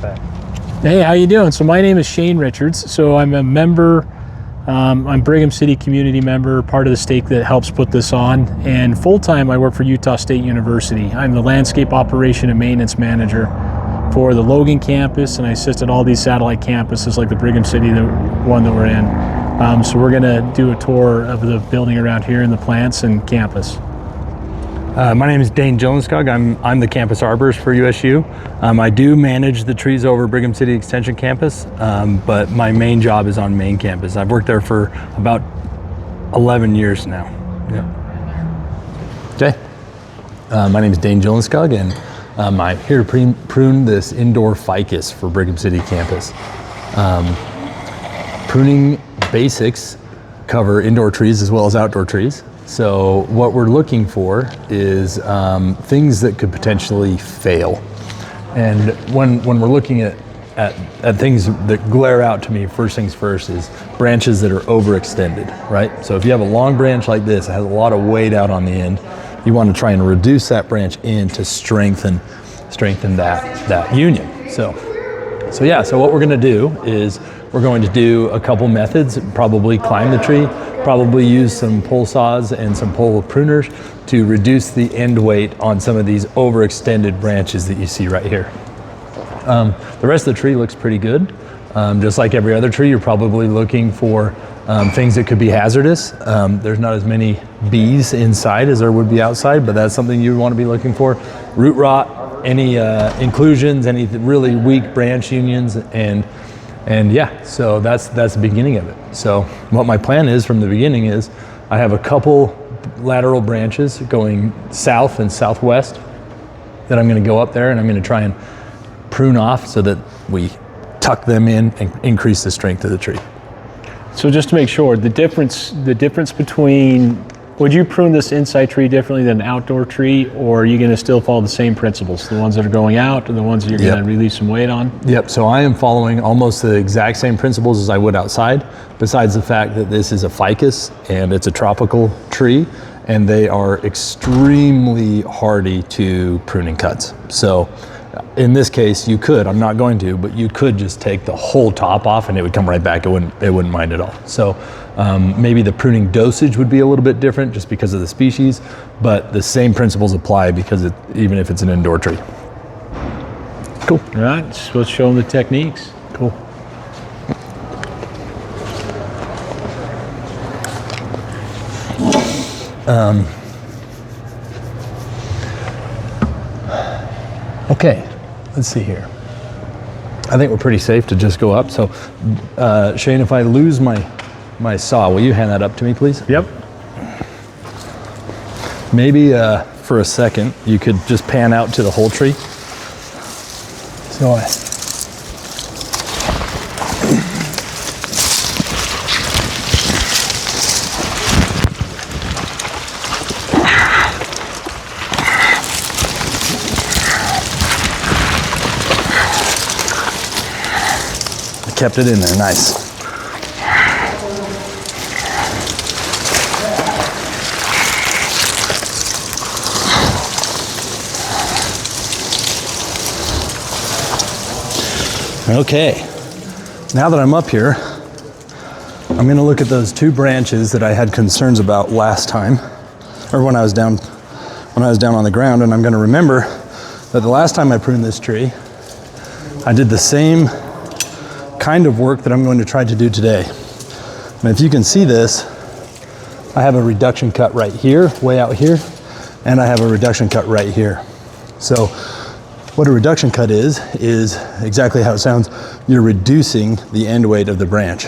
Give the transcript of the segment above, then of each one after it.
Hey, how you doing? So my name is Shane Richards. So I'm a member, I'm Brigham City community member, part of the stake that helps put this on. And full-time I work for Utah State University. I'm the landscape operation and maintenance manager for the Logan campus, and I assist at all these satellite campuses like the Brigham City, the one that we're in. So we're gonna do a tour of the building around here and the plants and campus. My name is Dane Jolenskog. I'm the campus arborist for USU. I do manage the trees over Brigham City Extension campus, but my main job is on main campus. I've worked there for about 11 years now. Yeah. Okay. My name is Dane Jolenskog, and I'm here to prune this indoor ficus for Brigham City campus. Pruning basics cover indoor trees as well as outdoor trees. So what we're looking for is things that could potentially fail. And when we're looking at things that glare out to me, first things first is branches that are overextended, right? So if you have a long branch like this, it has a lot of weight out on the end, you want to try and reduce that branch in to strengthen that union. So what we're going to do is we're going to do a couple methods, probably climb the tree, probably use some pole saws and some pole pruners to reduce the end weight on some of these overextended branches that you see right here. The rest of the tree looks pretty good. Just like every other tree, you're probably looking for things that could be hazardous. There's not as many bees inside as there would be outside, but that's something you want to be looking for. Root rot, any inclusions, any really weak branch unions, and yeah, so that's the beginning of it. So what my plan is from the beginning is I have a couple lateral branches going south and southwest that I'm going to go up there and I'm going to try and prune off so that we tuck them in and increase the strength of the tree. So just to make sure, the difference between, would you prune this inside tree differently than an outdoor tree, or are you going to still follow the same principles? The ones that are going out and the ones that you're going to relieve some weight on? Yep, so I am following almost the exact same principles as I would outside, besides the fact that this is a ficus and it's a tropical tree, and they are extremely hardy to pruning cuts. So in this case, you could, I'm not going to, but you could just take the whole top off and it would come right back. It wouldn't mind at all. So maybe the pruning dosage would be a little bit different just because of the species, but the same principles apply because even if it's an indoor tree. Cool. All right, so let's show them the techniques. Cool. Okay, let's see here. I think we're pretty safe to just go up. So, Shane, if I lose my saw, will you hand that up to me, please? Yep. Maybe for a second, you could just pan out to the whole tree. So kept it in there, nice. Okay, now that I'm up here, I'm gonna look at those two branches that I had concerns about last time, or when I was down on the ground, and I'm gonna remember that the last time I pruned this tree, I did the same kind of work that I'm going to try to do today. And if you can see this, I have a reduction cut right here, way out here, and I have a reduction cut right here. So what a reduction cut is exactly how it sounds. You're reducing the end weight of the branch.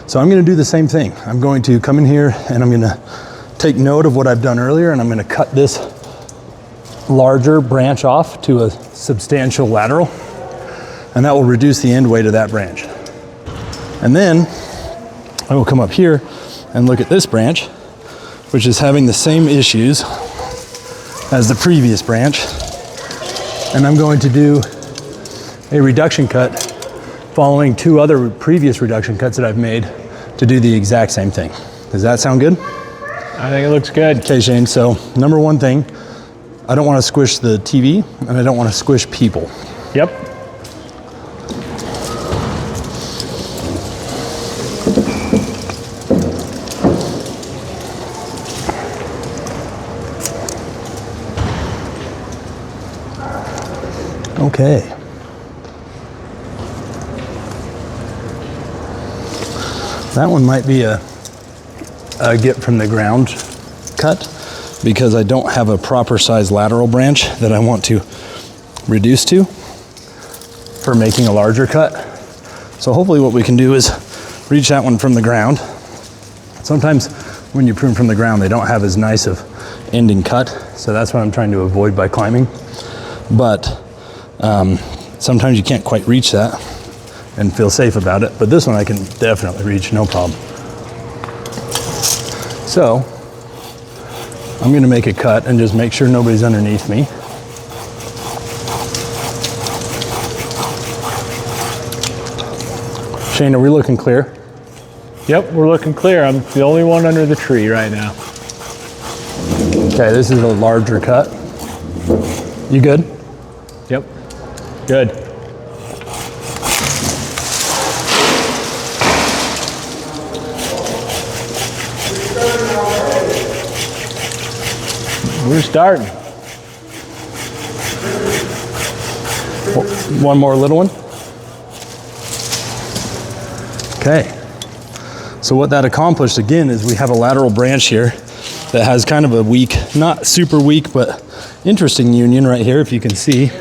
So I'm going to do the same thing. I'm going to come in here and I'm going to take note of what I've done earlier, and I'm going to cut this larger branch off to a substantial lateral, and that will reduce the end weight of that branch. And then I will come up here and look at this branch, which is having the same issues as the previous branch. And I'm going to do a reduction cut following two other previous reduction cuts that I've made to do the exact same thing. Does that sound good? I think it looks good. Okay, Shane, so number one thing, I don't want to squish the TV and I don't want to squish people. Yep. Okay. That one might be a get from the ground cut because I don't have a proper size lateral branch that I want to reduce to for making a larger cut. So hopefully what we can do is reach that one from the ground. Sometimes when you prune from the ground, they don't have as nice of ending cut. So that's what I'm trying to avoid by climbing. But sometimes you can't quite reach that and feel safe about it. But this one I can definitely reach, no problem. So I'm gonna make a cut and just make sure nobody's underneath me. Shane, are we looking clear? Yep, we're looking clear. I'm the only one under the tree right now. Okay, this is a larger cut. You good? Yep, good. We're starting. One more little one. Okay. So what that accomplished again is we have a lateral branch here that has kind of a weak, not super weak, but interesting union right here, if you can see.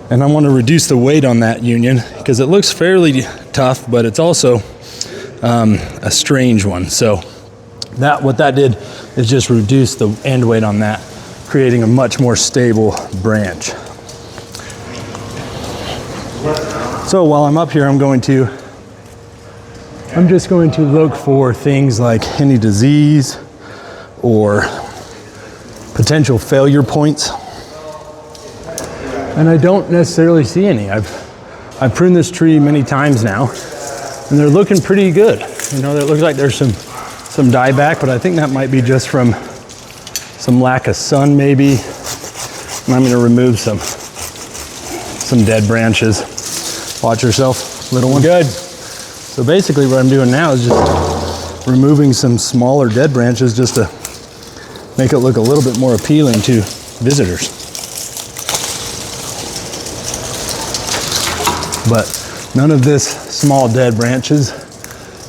And I want to reduce the weight on that union because it looks fairly tough, but it's also a strange one. So what that did is just reduce the end weight on that, creating a much more stable branch. So while I'm up here, I'm just going to look for things like any disease or potential failure points. And I don't necessarily see any. I've pruned this tree many times now, and they're looking pretty good. You know, it looks like there's some dieback, but I think that might be just from some lack of sun maybe. And I'm gonna remove some dead branches. Watch yourself, little one. Good. So basically what I'm doing now is just removing some smaller dead branches just to make it look a little bit more appealing to visitors. But none of this small dead branches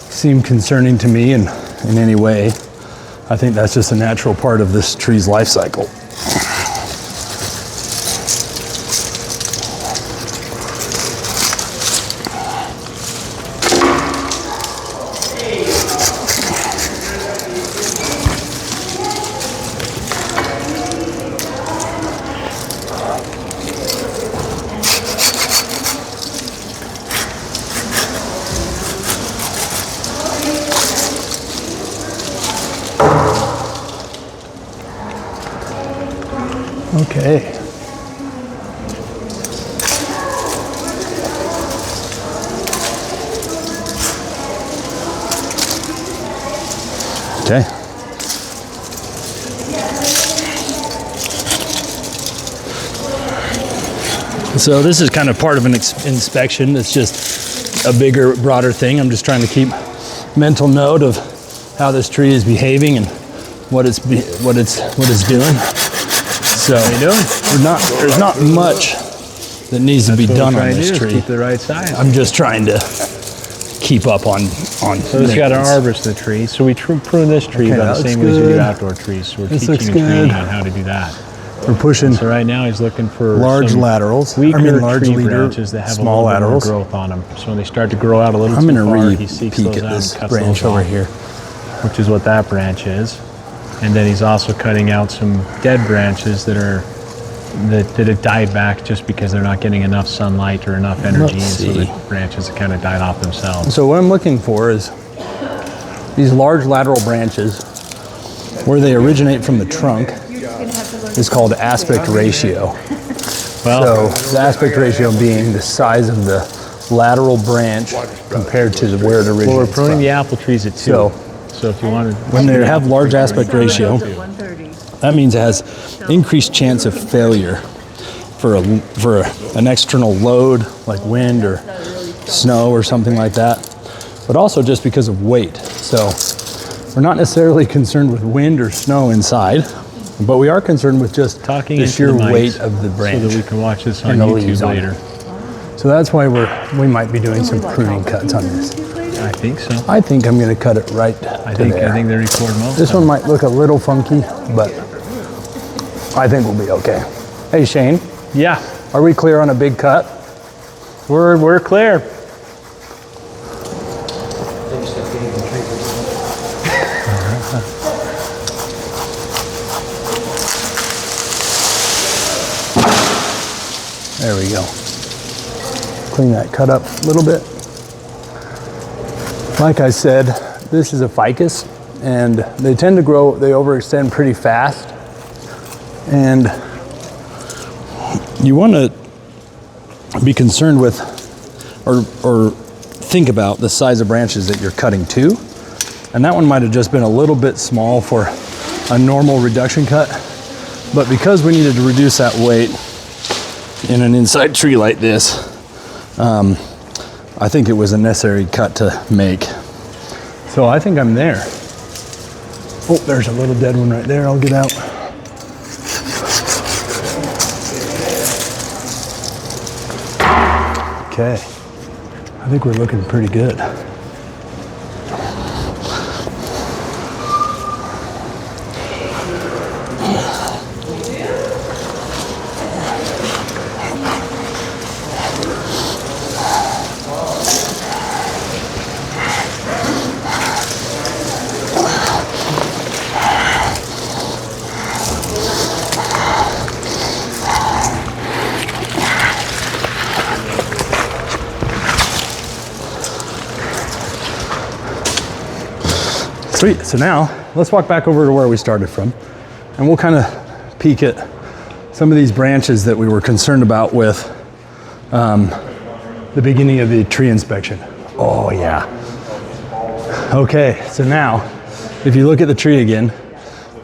seem concerning to me in any way. I think that's just a natural part of this tree's life cycle. Okay. Okay. So this is kind of part of an inspection. It's just a bigger, broader thing. I'm just trying to keep mental note of how this tree is behaving and what it's doing. So there's not much that needs to be done on this tree. Keep the right size. I'm just trying to keep up on. So it's got an arborist the tree. So we prune this tree about the same way as we do outdoor trees. So we're teaching and training on how to do that. We're pushing. So right now he's looking for large laterals. Weaker large tree leader, branches that have small a little laterals. bit more growth on them. So when they start to grow out a little I'm too going far, to he seeks peek those at out this and cuts branch those over off, here, which is what that branch is. And then he's also cutting out some dead branches that have died back just because they're not getting enough sunlight or enough energy, and so the branches have kind of died off themselves. So what I'm looking for is these large lateral branches, where they originate from the trunk, is called aspect ratio. Well, So the aspect ratio being the size of the lateral branch compared to where it originates well, we're pruning from. the apple trees at 2. So if you wanted, When they have large aspect ratio, that means it has increased chance of failure for an external load like wind or snow or something like that, but also just because of weight. So we're not necessarily concerned with wind or snow inside. But we are concerned with just Talking the into sheer the mics weight of the branch. so that we can watch this on and the leaves YouTube on it. later. So that's why we might be doing some pruning cuts on this. I think so. I think I'm going to cut it right I to think there. they record most. This one might look a little funky, but I think we'll be okay. Hey Shane, Yeah, are we clear on a big cut? we're clear. There we go. Clean that cut up a little bit. Like I said, this is a ficus, and they tend to grow, they overextend pretty fast. And you want to be concerned with or think about the size of branches that you're cutting to. And that one might have just been a little bit small for a normal reduction cut. But because we needed to reduce that weight in an inside tree like this, I think it was a necessary cut to make. So I think I'm there. Oh, there's a little dead one right there. I'll get out. Okay, I think we're looking pretty good. Sweet, so now let's walk back over to where we started from, and we'll kind of peek at some of these branches that we were concerned about with the beginning of the tree inspection. Oh yeah. Okay, so now if you look at the tree again,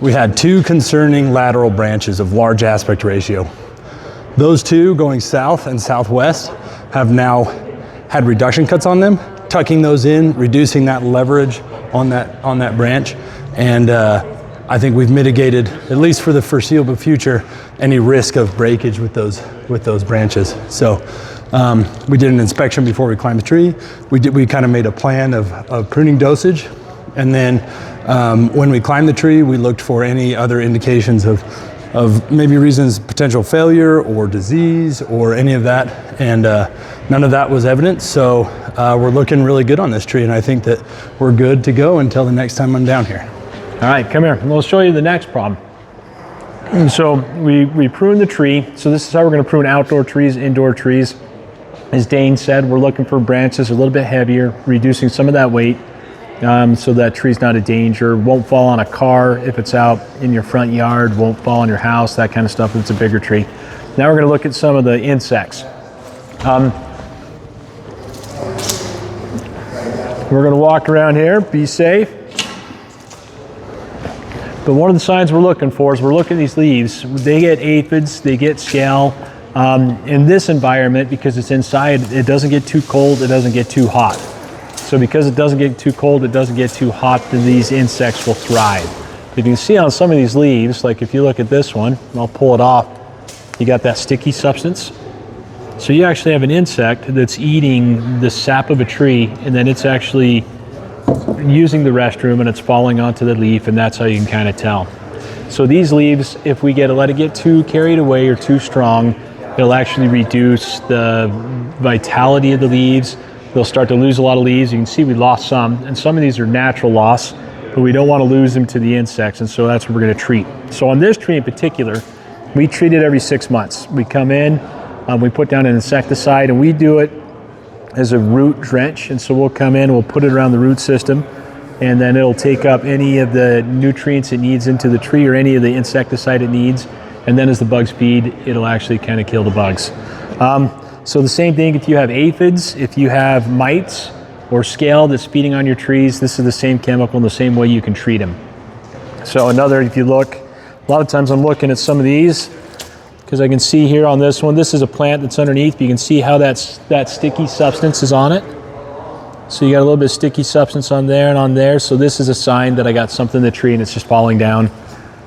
we had two concerning lateral branches of large aspect ratio. Those two going south and southwest have now had reduction cuts on them, tucking those in, reducing that leverage on that branch, and I think we've mitigated, at least for the foreseeable future, any risk of breakage with those branches. So we did an inspection before we climbed the tree. We kind of made a plan of pruning dosage, and then when we climbed the tree, we looked for any other indications of maybe reasons, potential failure or disease or any of that, and none of that was evident. So we're looking really good on this tree, and I think that we're good to go until the next time I'm down here. All right, come here. We'll show you the next problem. And so we prune the tree. So this is how we're going to prune outdoor trees, indoor trees. As Dane said, we're looking for branches a little bit heavier, reducing some of that weight, so that tree's not a danger. Won't fall on a car if it's out in your front yard, won't fall on your house, that kind of stuff if it's a bigger tree. Now we're going to look at some of the insects. We're going to walk around here, be safe. But one of the signs we're looking for is we're looking at these leaves. They get aphids, they get scale. In this environment, because it's inside, it doesn't get too cold, it doesn't get too hot. So because it doesn't get too cold, it doesn't get too hot, then these insects will thrive. You can see on some of these leaves, like if you look at this one, and I'll pull it off, you got that sticky substance. So you actually have an insect that's eating the sap of a tree, and then it's actually using the restroom and it's falling onto the leaf, and that's how you can kind of tell. So these leaves, if we let it get too carried away or too strong, it'll actually reduce the vitality of the leaves. They'll start to lose a lot of leaves. You can see we lost some, and some of these are natural loss, but we don't want to lose them to the insects, and so that's what we're going to treat. So on this tree in particular, we treat it every 6 months. We come in, we put down an insecticide, and we do it as a root drench, and so we'll come in, we'll put it around the root system, and then it'll take up any of the nutrients it needs into the tree or any of the insecticide it needs, and then as the bugs feed, it'll actually kind of kill the bugs. So the same thing if you have aphids, if you have mites or scale that's feeding on your trees, this is the same chemical and the same way you can treat them. So another, if you look, a lot of times I'm looking at some of these, because I can see here on this one, this is a plant that's underneath, but you can see how that sticky substance is on it. So you got a little bit of sticky substance on there and on there. So this is a sign that I got something in the tree and it's just falling down.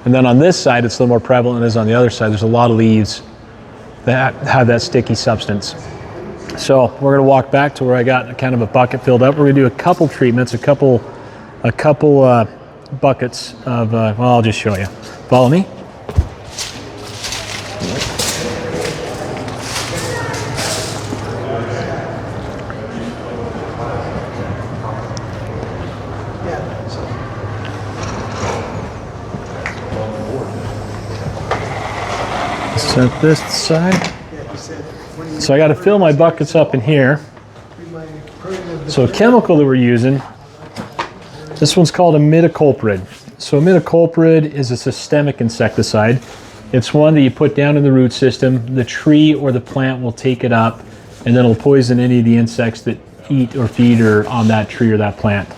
And then on this side, it's a little more prevalent than it is on the other side. There's a lot of leaves that have that sticky substance. So we're gonna walk back to where I got kind of a bucket filled up. We're gonna do a couple treatments, a couple buckets of, well, I'll just show you. Follow me. Set this aside. So I got to fill my buckets up in here. So a chemical that we're using, this one's called imidacloprid. So imidacloprid is a systemic insecticide. It's one that you put down in the root system. The tree or the plant will take it up, and then it'll poison any of the insects that eat or feed or on that tree or that plant.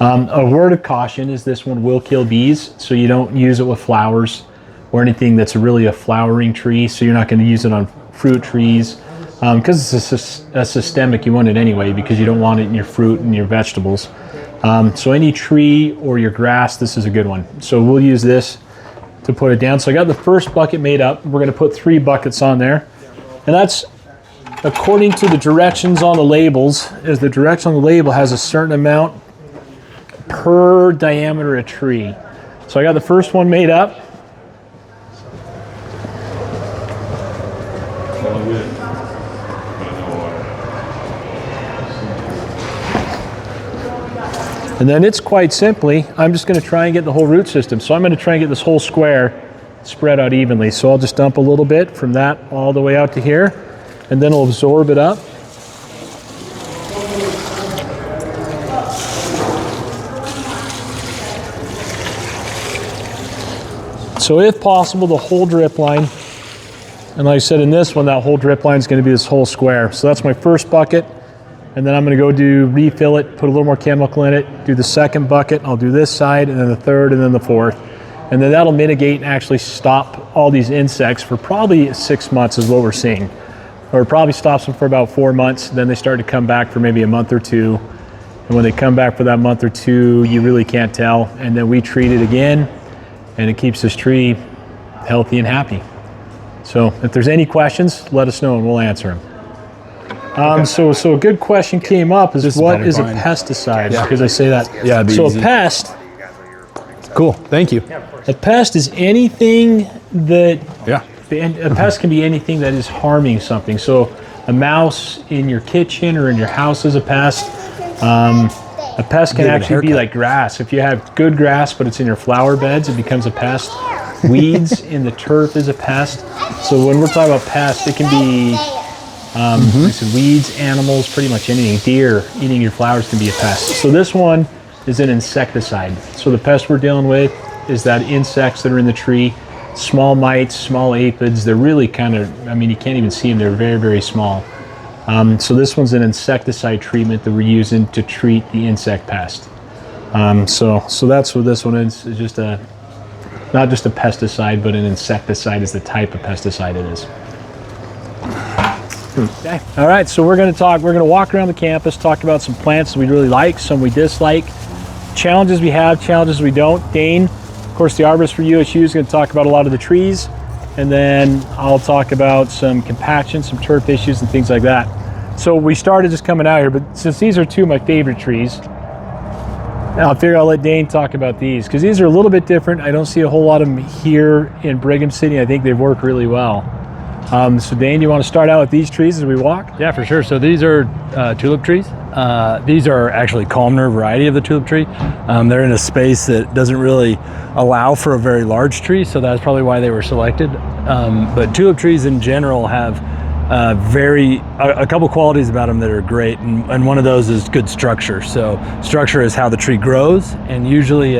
A word of caution is this one will kill bees, so you don't use it with flowers or anything that's really a flowering tree. So you're not going to use it on fruit trees because it's a systemic. You want it anyway because you don't want it in your fruit and your vegetables. So any tree or your grass, this is a good one. So we'll use this to put it down. So I got the first bucket made up. We're going to put 3 buckets on there, and that's according to the directions on the labels. Is the direction on the label has a certain amount per diameter of tree. So I got the first one made up. And then it's quite simply, I'm just going to try and get the whole root system. So I'm going to try and get this whole square spread out evenly. So I'll just dump a little bit from that all the way out to here, and then it'll absorb it up. So if possible, the whole drip line. And like I said, in this one, that whole drip line is going to be this whole square. So that's my first bucket. And then I'm going to go refill it, put a little more chemical in it, do the second bucket. I'll do this side, and then the third, and then the fourth. And then that'll mitigate and actually stop all these insects for probably 6 months is what we're seeing. Or it probably stops them for about 4 months. Then they start to come back for maybe a month or two. And when they come back for that month or two, you really can't tell. And then we treat it again, and it keeps this tree healthy and happy. So if there's any questions, let us know and we'll answer them. So a good question came up is what is a pesticide? Yeah. Because I say that. Yeah, it'd be so easy. A pest. Cool, thank you. A pest is anything that. Yeah. A pest can be anything that is harming something. So a mouse in your kitchen or in your house is a pest. A pest can actually be like grass. If you have good grass but it's in your flower beds, it becomes a pest. Weeds in the turf is a pest. So when we're talking about pests, it can be like I said, weeds, animals, pretty much anything. Deer eating your flowers can be a pest. So this one is an insecticide. So the pest we're dealing with is that insects that are in the tree, small mites, small aphids. They're really kind of, I mean, you can't even see them. They're very, very small. So this one's an insecticide treatment that we're using to treat the insect pest. So that's what this one is. It's just not just a pesticide, but an insecticide is the type of pesticide it is. Okay. All right, so we're going to walk around the campus, talk about some plants that we really like, some we dislike, challenges we have, challenges we don't. Dane, of course, the arborist for USU is going to talk about a lot of the trees, and then I'll talk about some compaction, some turf issues and things like that. So we started just coming out here, but since these are 2 of my favorite trees, I figure I'll let Dane talk about these because these are a little bit different. I don't see a whole lot of them here in Brigham City. I think they've worked really well. So Dane, you want to start out with these trees as we walk? Yeah, for sure. So these are tulip trees. These are actually columnar variety of the tulip tree. They're in a space that doesn't really allow for a very large tree, so that's probably why they were selected. But tulip trees in general have a couple qualities about them that are great, and one of those is good structure. So structure is how the tree grows, and usually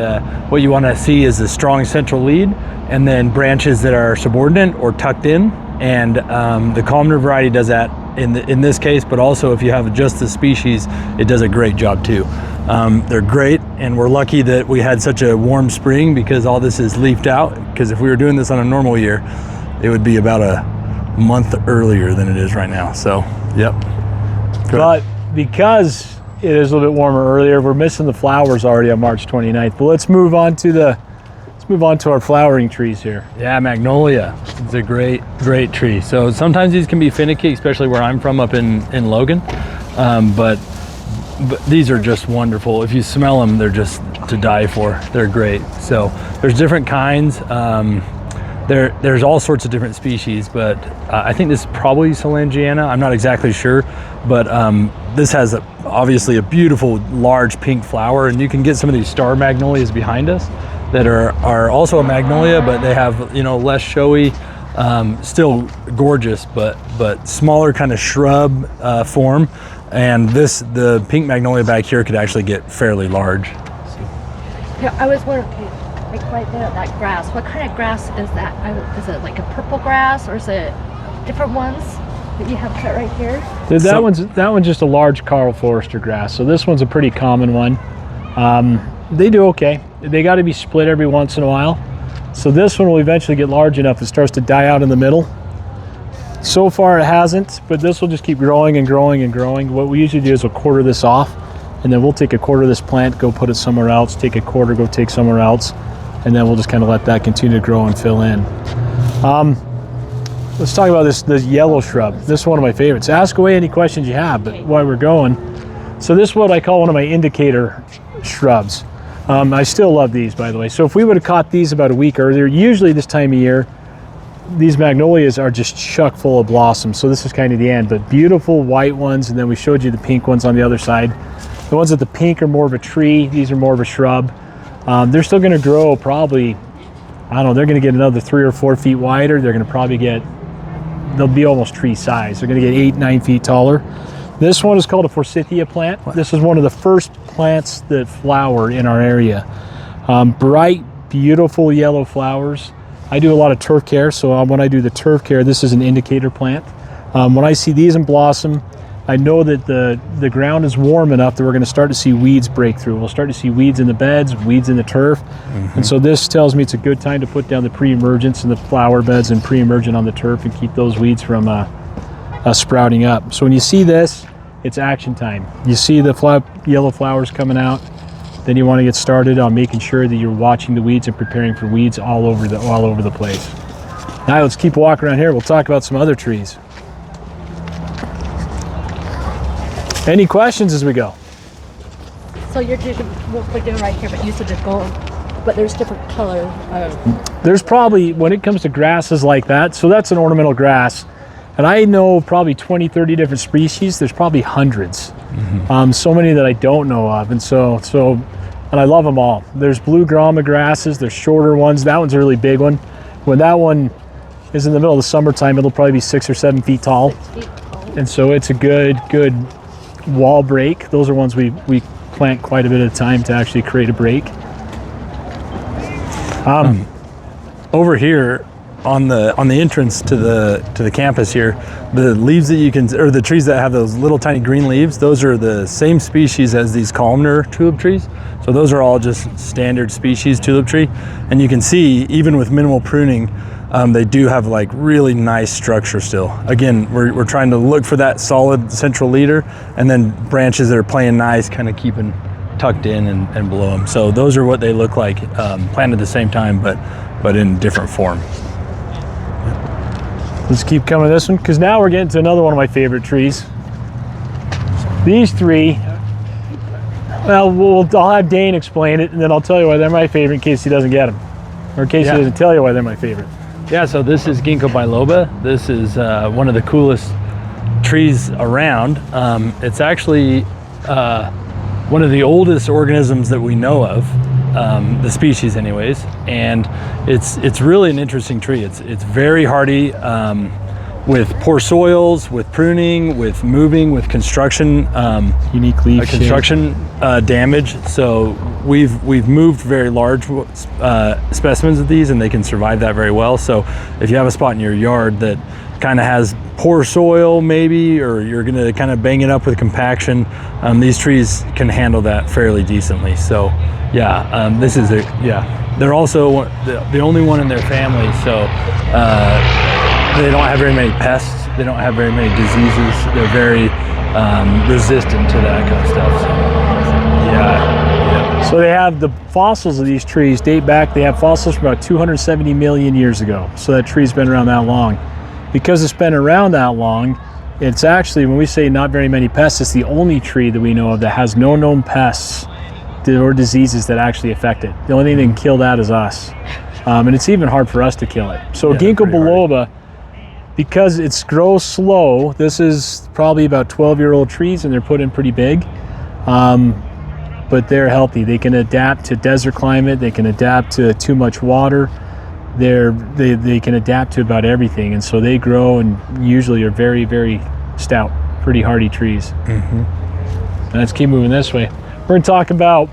what you want to see is a strong central lead and then branches that are subordinate or tucked in. And the columnar variety does that in this case, but also if you have just the species, it does a great job too. They're great, and we're lucky that we had such a warm spring because all this is leafed out, because if we were doing this on a normal year, it would be about a month earlier than it is right now. So, yep. Good. But because it is a little bit warmer earlier, we're missing the flowers already on March 29th. But let's move on to the Let's move on to our flowering trees here. Yeah, magnolia. It's a great tree. So sometimes these can be finicky, especially where I'm from up in Logan. But these are just wonderful. If you smell them, they're just to die for. They're great. So there's different kinds. There's all sorts of different species, but I think this is probably Solangiana. I'm not exactly sure, but this has obviously a beautiful large pink flower, and you can get some of these star magnolias behind us that are also a magnolia, but they have, you know, less showy, still gorgeous, but smaller kind of shrub form. And the pink magnolia back here could actually get fairly large. Yeah, I was wondering, like right there, that grass. What kind of grass is that? Is it like a purple grass, or is it different ones that you have cut right here? That one's just a large Karl Forster grass. So this one's a pretty common one. They do okay. They got to be split every once in a while. So this one will eventually get large enough it starts to die out in the middle. So far it hasn't, but this will just keep growing and growing and growing. What we usually do is we'll quarter this off, and then we'll take a quarter of this plant, go put it somewhere else, take a quarter, go take somewhere else, and then we'll just kind of let that continue to grow and fill in. Let's talk about this yellow shrub. This is one of my favorites. Ask away any questions you have, but while we're going. So this is what I call one of my indicator shrubs. I still love these, by the way. So if we would have caught these about a week earlier, usually this time of year, these magnolias are just chock full of blossoms. So this is kind of the end, but beautiful white ones, and then we showed you the pink ones on the other side. The ones at the pink are more of a tree. These are more of a shrub. They're still going to grow probably, I don't know, they're going to get another 3 or 4 feet wider. They're going to probably they'll be almost tree size. They're going to get 8-9 feet taller. This one is called a forsythia plant. This is one of the first plants that flower in our area. Bright, beautiful yellow flowers. I do a lot of turf care, so when I do the turf care, this is an indicator plant. When I see these in blossom, I know that the ground is warm enough that we're going to start to see weeds break through. We'll start to see weeds in the beds, weeds in the turf. And so this tells me it's a good time to put down the pre-emergence in the flower beds and pre-emergent on the turf and keep those weeds from sprouting up. So when you see this, it's action time. You see the yellow flowers coming out, then you want to get started on making sure that you're watching the weeds and preparing for weeds all over the place. Now let's keep walking around here. We'll talk about some other trees. Any questions as we go? So you're doing what we're doing right here, but you said the gold, but there's different color. There's probably, when it comes to grasses like that, so that's an ornamental grass, and I know probably 20-30 different species. There's probably hundreds. So many that I don't know of, and and I love them all. There's blue grama grasses, there's shorter ones. That one's a really big one. When that one is in the middle of the summertime, it'll probably be 6 or 7 feet tall. 6 feet tall. And so it's a good wall break. Those are ones we plant quite a bit of time to actually create a break. Over here on the entrance to the campus here, the leaves that you can, or the trees that have those little tiny green leaves, those are the same species as these columnar tulip trees. So those are all just standard species tulip tree. And you can see, even with minimal pruning, they do have like really nice structure still. Again, we're trying to look for that solid central leader, and then branches that are playing nice, kind of keeping tucked in and below them. So those are what they look like, planted at the same time, but in different form. Let's keep coming to this one, because now we're getting to another one of my favorite trees. These three, well, I'll have Dane explain it, and then I'll tell you why they're my favorite in case he doesn't get them, or in case he doesn't tell you why they're my favorite. Yeah, so this is Ginkgo biloba. This is one of the coolest trees around. It's actually one of the oldest organisms that we know of, the species anyways, and it's really an interesting tree. It's very hardy with poor soils, with pruning, with moving, with construction, unique leaf construction damage. So we've moved very large specimens of these, and they can survive that very well. So if you have a spot in your yard that kind of has poor soil maybe, or you're going to kind of bang it up with compaction, these trees can handle that fairly decently. So yeah, this is they're also the only one in their family, so they don't have very many pests, they don't have very many diseases, they're very resistant to that kind of stuff. So, yeah. So they have the fossils of these trees date back, they have fossils from about 270 million years ago. So that tree's been around that long. Because it's been around that long, it's actually, when we say not very many pests, it's the only tree that we know of that has no known pests or diseases that actually affect it. The only thing that can kill that is us. And it's even hard for us to kill it. So Yeah, ginkgo biloba, because it grows slow, this is probably about 12-year-old trees and they're put in pretty big. But they're healthy. They can adapt to desert climate. They can adapt to too much water. They can adapt to about everything, and so they grow and usually are very, very stout, pretty hardy trees. Let's keep moving this way. We're going to talk about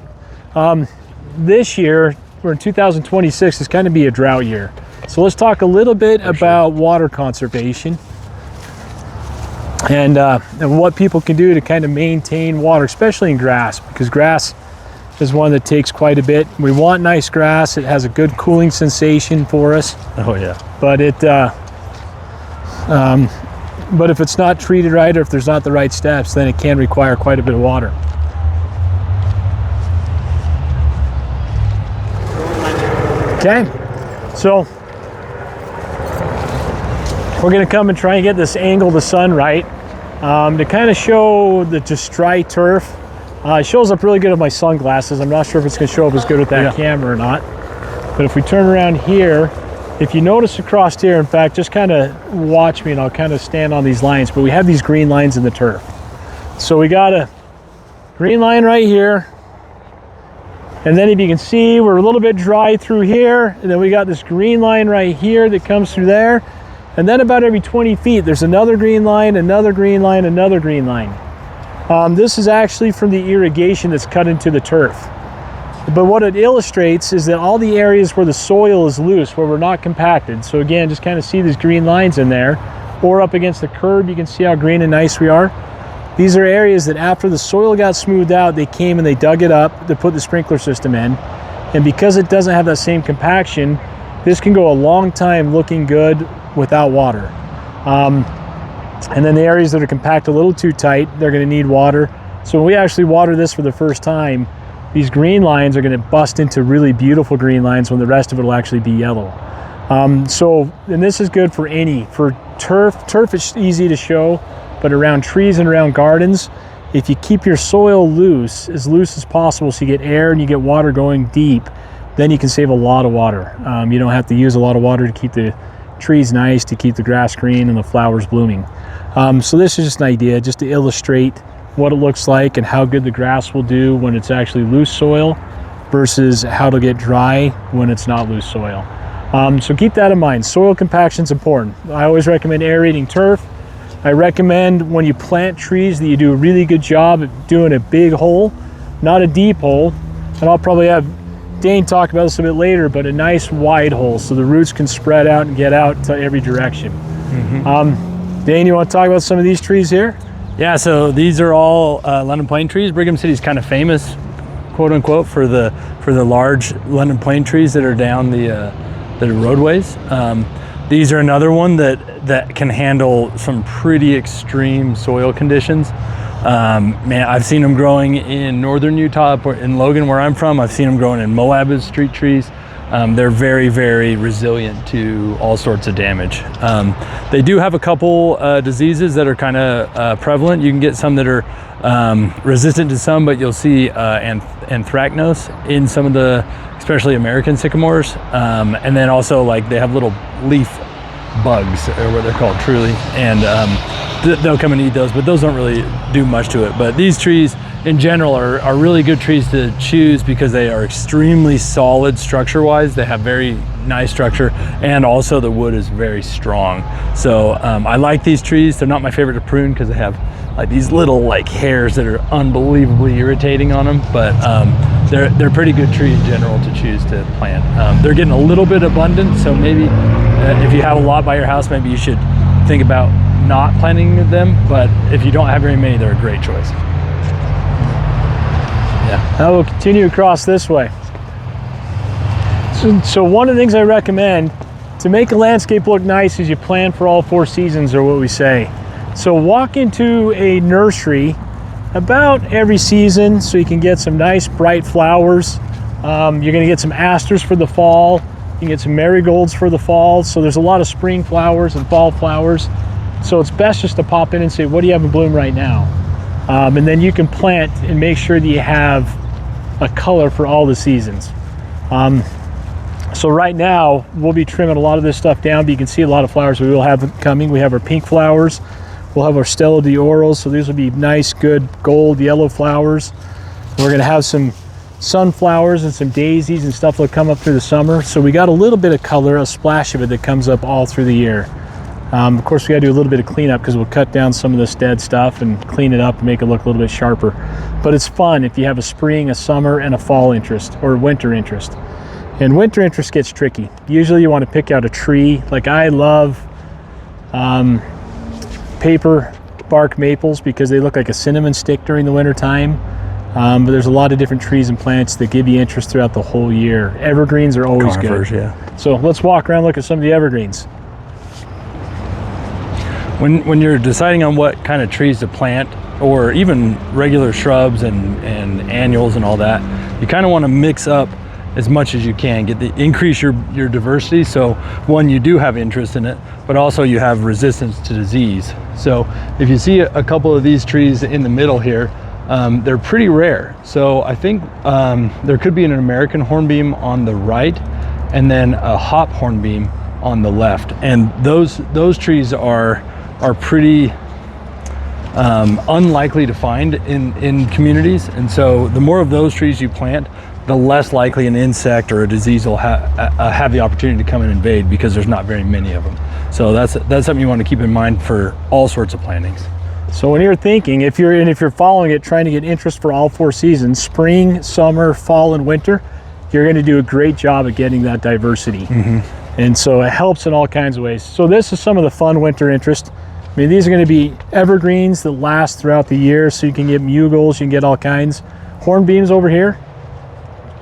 this year. We're in 2026. It's going to be a drought year, so let's talk a little bit about water conservation and what people can do to kind of maintain water, especially in grass, because grass is one that takes quite a bit. We want nice grass. It has a good cooling sensation for us. Oh yeah. But but if it's not treated right, or if there's not the right steps, then it can require quite a bit of water. Okay, so we're going to come and try and get this angle of the sun right to kind of show the just dry turf. It shows up really good with my sunglasses. I'm not sure if it's going to show up as good with that camera or not. But if we turn around here, if you notice across here, in fact, just kind of watch me and I'll kind of stand on these lines, but we have these green lines in the turf. So we got a green line right here. And then if you can see, we're a little bit dry through here. And then we got this green line right here that comes through there. And then about every 20 feet, there's another green line, another green line, another green line. This is actually from the irrigation that's cut into the turf. But what it illustrates is that all the areas where the soil is loose, where we're not compacted. So again, just kind of see these green lines in there, or up against the curb, you can see how green and nice we are. These are areas that after the soil got smoothed out, they came and they dug it up to put the sprinkler system in. And because it doesn't have that same compaction, this can go a long time looking good without water. And then the areas that are compact a little too tight, they're going to need water. So when we actually water this for the first time, these green lines are going to bust into really beautiful green lines when the rest of it will actually be yellow. And this is good for turf. Turf is easy to show, but around trees and around gardens, if you keep your soil loose as possible, so you get air and you get water going deep, then you can save a lot of water. You don't have to use a lot of water to keep the trees nice, to keep the grass green and the flowers blooming. So this is just an idea just to illustrate what it looks like and how good the grass will do when it's actually loose soil versus how to get dry when it's not loose soil. So keep that in mind. Soil compaction is important. I always recommend aerating turf. I recommend when you plant trees that you do a really good job at doing a big hole, not a deep hole. And I'll probably have Dane talk about this a bit later, but a nice wide hole so the roots can spread out and get out to every direction. Dane, you want to talk about some of these trees here? Yeah, so these are all London plane trees. Brigham City's kind of famous, quote unquote, for the large London plane trees that are down the roadways. These are another one that can handle some pretty extreme soil conditions. Man, I've seen them growing in northern Utah, in Logan, where I'm from. I've seen them growing in Moab as street trees. They're very, very resilient to all sorts of damage. They do have a couple diseases that are kind of prevalent. You can get some that are resistant to some, but you'll see anthracnose in some of the, especially American sycamores. And then also like they have little leaf bugs, or what they're called, truly. And they'll come and eat those, but those don't really do much to it. But these trees in general are really good trees to choose because they are extremely solid structure-wise. They have very nice structure, and also the wood is very strong. So I like these trees. They're not my favorite to prune because they have like these little like hairs that are unbelievably irritating on them, but they're a pretty good tree in general to choose to plant. They're getting a little bit abundant, so maybe if you have a lot by your house, maybe you should think about not planting them, but if you don't have very many, they're a great choice. Yeah. Now we'll continue across this way. So one of the things I recommend to make a landscape look nice is you plan for all 4 seasons, or what we say. So walk into a nursery about every season, so you can get some nice bright flowers. You're going to get some asters for the fall. You can get some marigolds for the fall. So there's a lot of spring flowers and fall flowers. So it's best just to pop in and say, what do you have in bloom right now? And then you can plant and make sure that you have a color for all the seasons. So right now we'll be trimming a lot of this stuff down, but you can see a lot of flowers we will have coming. We have our pink flowers. We'll have our Stella d'Oros, so these will be nice, good gold, yellow flowers. We're going to have some sunflowers and some daisies and stuff that'll come up through the summer. So we got a little bit of color, a splash of it that comes up all through the year. Of course, we got to do a little bit of cleanup because we'll cut down some of this dead stuff and clean it up and make it look a little bit sharper. But it's fun if you have a spring, a summer, and a fall interest, or winter interest. And winter interest gets tricky. Usually you want to pick out a tree. Like I love paper bark maples because they look like a cinnamon stick during the winter time. But there's a lot of different trees and plants that give you interest throughout the whole year. Evergreens are always Conifers, good. yeah. So let's walk around and look at some of the evergreens. When you're deciding on what kind of trees to plant, or even regular shrubs and annuals and all that, you kind of want to mix up as much as you can, increase your diversity. So one, you do have interest in it, but also you have resistance to disease. So if you see a couple of these trees in the middle here, they're pretty rare. So I think there could be an American hornbeam on the right and then a hop hornbeam on the left. And those trees are pretty unlikely to find in communities. And so the more of those trees you plant, the less likely an insect or a disease will have the opportunity to come and invade, because there's not very many of them. So that's something you want to keep in mind for all sorts of plantings. So when you're thinking, if you're following it, trying to get interest for all 4 seasons, spring, summer, fall, and winter, you're going to do a great job at getting that diversity. And so it helps in all kinds of ways. So this is some of the fun winter interest. I mean, these are going to be evergreens that last throughout the year, so you can get mugals, you can get all kinds. Hornbeams over here.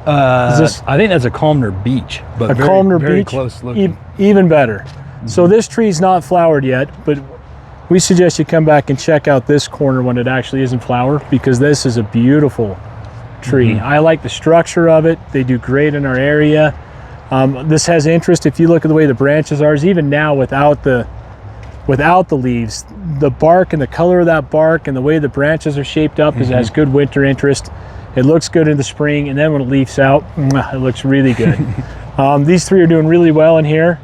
I think that's a columnar beech, but very close looking. Even better. So this tree's not flowered yet, but we suggest you come back and check out this corner when it actually isn't flowered, because this is a beautiful tree. I like the structure of it. They do great in our area. This has interest if you look at the way the branches are. Even now without the leaves, the bark and the color of that bark and the way the branches are shaped up has good winter interest. It looks good in the spring, and then when it leaves out, it looks really good. These 3 are doing really well in here.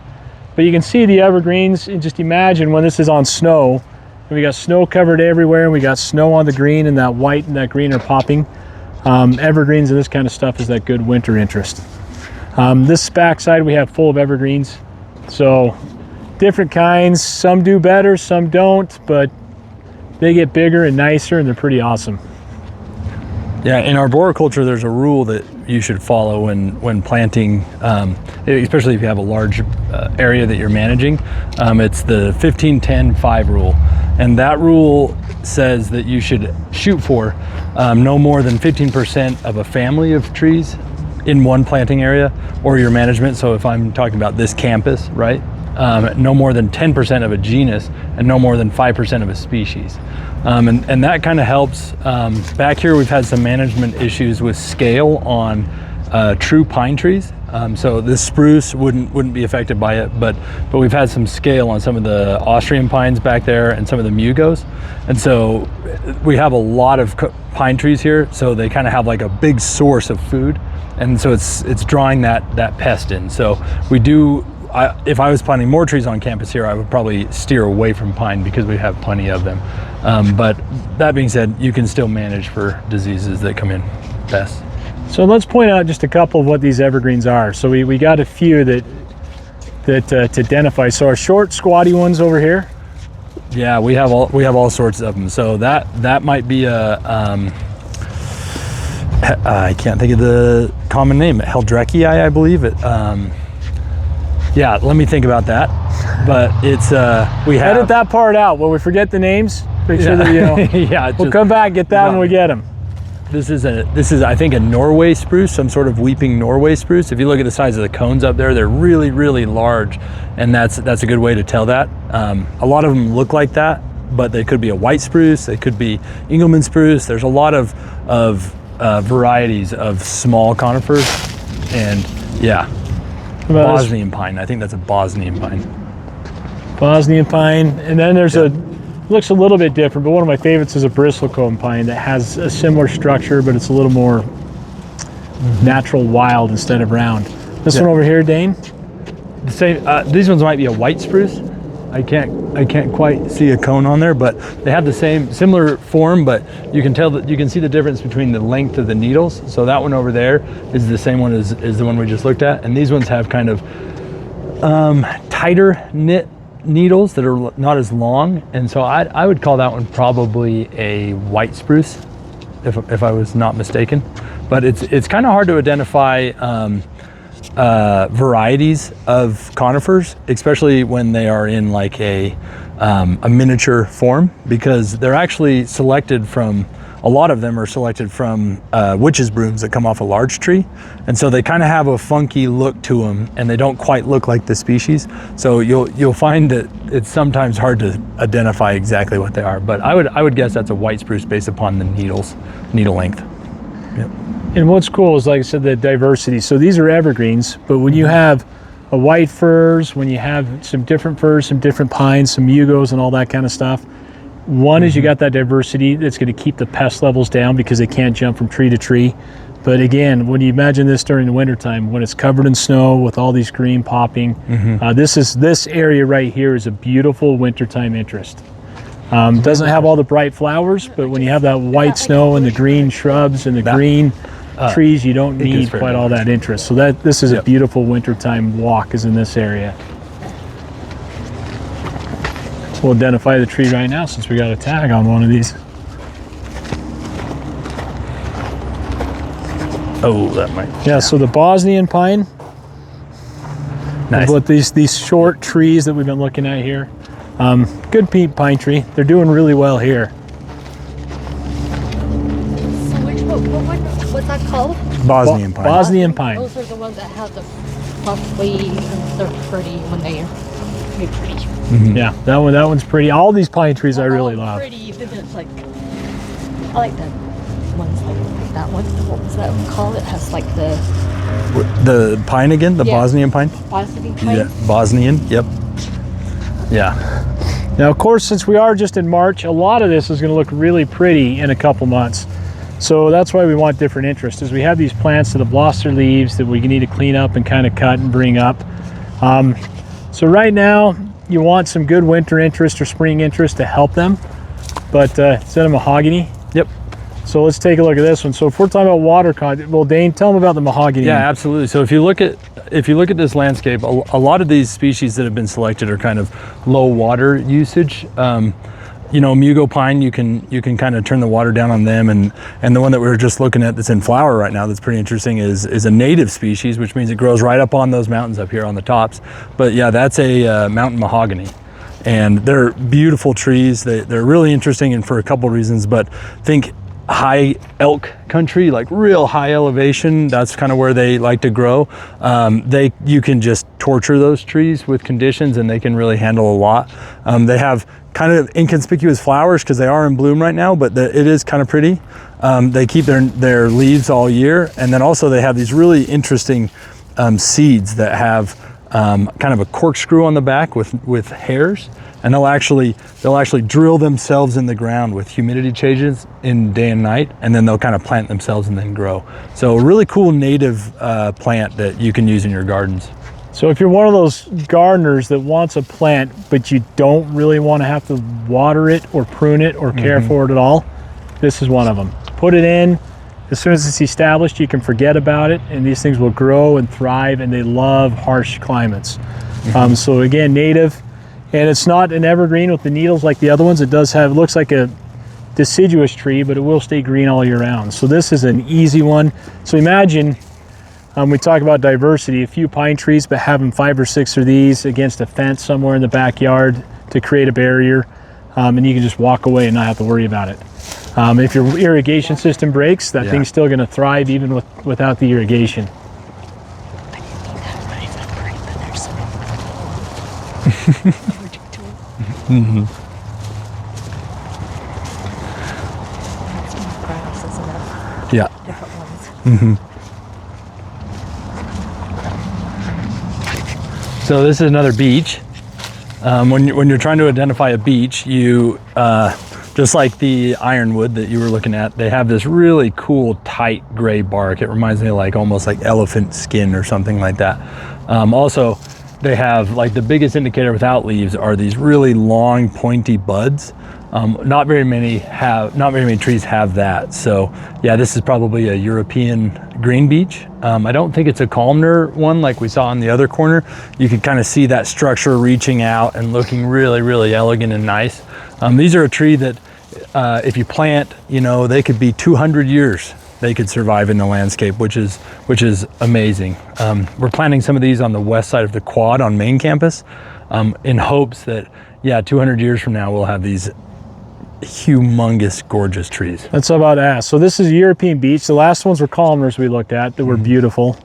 But you can see the evergreens, and just imagine when this is on snow, and we got snow covered everywhere, and we got snow on the green, and that white and that green are popping. Evergreens and this kind of stuff is that good winter interest. This backside we have full of evergreens. So different kinds, some do better, some don't, but they get bigger and nicer, and they're pretty awesome. Yeah, in arboriculture, there's a rule that you should follow when planting, especially if you have a large area that you're managing. It's the 15-10-5 rule. And that rule says that you should shoot for no more than 15% of a family of trees in one planting area or your management. So if I'm talking about this campus, right? No more than 10% of a genus and no more than 5% of a species. And that kind of helps. Back here we've had some management issues with scale on true pine trees. So this spruce wouldn't be affected by it, but we've had some scale on some of the Austrian pines back there and some of the mugos. And so we have a lot of pine trees here, so they kind of have like a big source of food. And so it's drawing that pest in. So we do, if I was planting more trees on campus here, I would probably steer away from pine because we have plenty of them. But that being said, you can still manage for diseases that come in, pests. So let's point out just a couple of what these evergreens are. So we got a few that to identify. So our short, squatty ones over here. Yeah, we have all sorts of them. So that might be a I can't think of the common name. Heldreckii, I believe it. Yeah, let me think about that. But it's we have edit that part out. When we forget the names, make sure that yeah, we'll come back, get that when we get them. This is I think a Norway spruce, some sort of weeping Norway spruce. If you look at the size of the cones up there, they're really, really large, and that's a good way to tell that. A lot of them look like that, but they could be a white spruce, they could be Engelmann spruce. There's a lot of varieties of small conifers, and yeah, Bosnian pine. I think that's a Bosnian pine. Bosnian pine, and then there's looks a little bit different, but one of my favorites is a bristlecone pine that has a similar structure, but it's a little more natural wild instead of round. This one over here, Dane? The same, these ones might be a white spruce. I can't quite see a cone on there, but they have the similar form, but you can tell that you can see the difference between the length of the needles. So that one over there is the same one as the one we just looked at, and these ones have kind of tighter knit needles that are not as long, and so I would call that one probably a white spruce, if I was not mistaken. But it's kind of hard to identify varieties of conifers, especially when they are in like a miniature form, because they're actually selected from, a lot of them are selected from witch's brooms that come off a large tree, and so they kind of have a funky look to them, and they don't quite look like the species. So you'll find that it's sometimes hard to identify exactly what they are. But I would guess that's a white spruce based upon the needle length. Yep. And what's cool is, like I said, the diversity. So these are evergreens, but when you have a white firs, when you have some different firs, some different pines, some mugos and all that kind of stuff, one is you got that diversity that's going to keep the pest levels down because they can't jump from tree to tree. But again, when you imagine this during the wintertime, when it's covered in snow with all these green popping, this area right here is a beautiful wintertime interest. Doesn't have all the bright flowers, but when you have that white snow and the green shrubs and the green trees, you don't need quite all that interest. So this is a beautiful wintertime walk is in this area. We'll identify the tree right now since we got a tag on one of these. Oh, that might. Yeah, so the Bosnian pine. Nice. What these short trees that we've been looking at here. Good pine tree. They're doing really well here. So what's that called? Bosnian pine. Bosnian pine. Those are the ones that have the puff leaves, and they're pretty when they're pretty. Yeah, that one's pretty. All these pine trees I really love. Pretty, but it's like, I like the ones like that one. What was that one called? It has like The pine again, the Bosnian pine? Bosnian pine. Yeah, Bosnian, yep. Yeah. Now, of course, since we are just in March, a lot of this is going to look really pretty in a couple months. So that's why we want different interest, is we have these plants that have lost their leaves that we need to clean up and kind of cut and bring up. So right now, you want some good winter interest or spring interest to help them, but instead of mahogany. Yep. So let's take a look at this one. So if we're talking about water content, well, Dane, tell them about the mahogany. Yeah, absolutely. So if you look at this landscape, a lot of these species that have been selected are kind of low water usage. You know, mugo pine, you can kind of turn the water down on them, and the one that we were just looking at that's in flower right now that's pretty interesting is a native species, which means it grows right up on those mountains up here on the tops. But yeah, that's a mountain mahogany, and they're beautiful trees. They're really interesting, and for a couple reasons, but think high elk country, like real high elevation, that's kind of where they like to grow. You can just torture those trees with conditions and they can really handle a lot. They have kind of inconspicuous flowers because they are in bloom right now, but it is kind of pretty. They keep their leaves all year, and then also they have these really interesting seeds that have kind of a corkscrew on the back with hairs, and they'll actually drill themselves in the ground with humidity changes in day and night, and then they'll kind of plant themselves and then grow. So a really cool native plant that you can use in your gardens. So if you're one of those gardeners that wants a plant, but you don't really want to have to water it or prune it or care for it at all, this is one of them. Put it in. As soon as it's established, you can forget about it, and these things will grow and thrive, and they love harsh climates. So again, native, and it's not an evergreen with the needles like the other ones. It looks like a deciduous tree, but it will stay green all year round. So this is an easy one. So imagine, we talk about diversity, a few pine trees, but having 5 or 6 of these against a fence somewhere in the backyard to create a barrier, and you can just walk away and not have to worry about it. If your irrigation system breaks, that thing's still going to thrive even without the irrigation. Yeah. different ones. So this is another beech. When you're trying to identify a beech, you just like the ironwood that you were looking at, they have this really cool tight gray bark. It reminds me of like almost like elephant skin or something like that. Also, they have like the biggest indicator without leaves are these really long pointy buds. Not very many trees have that. So yeah, this is probably a European green beech. I don't think it's a columnar one like we saw in the other corner. You can kind of see that structure reaching out and looking really, really elegant and nice. These are a tree that if you plant, you know, they could be 200 years. They could survive in the landscape, which is amazing. We're planting some of these on the west side of the quad on main campus in hopes that, yeah, 200 years from now, we'll have these humongous, gorgeous trees. That's about ass. So this is a European beech. The last ones were columnars we looked at that were beautiful.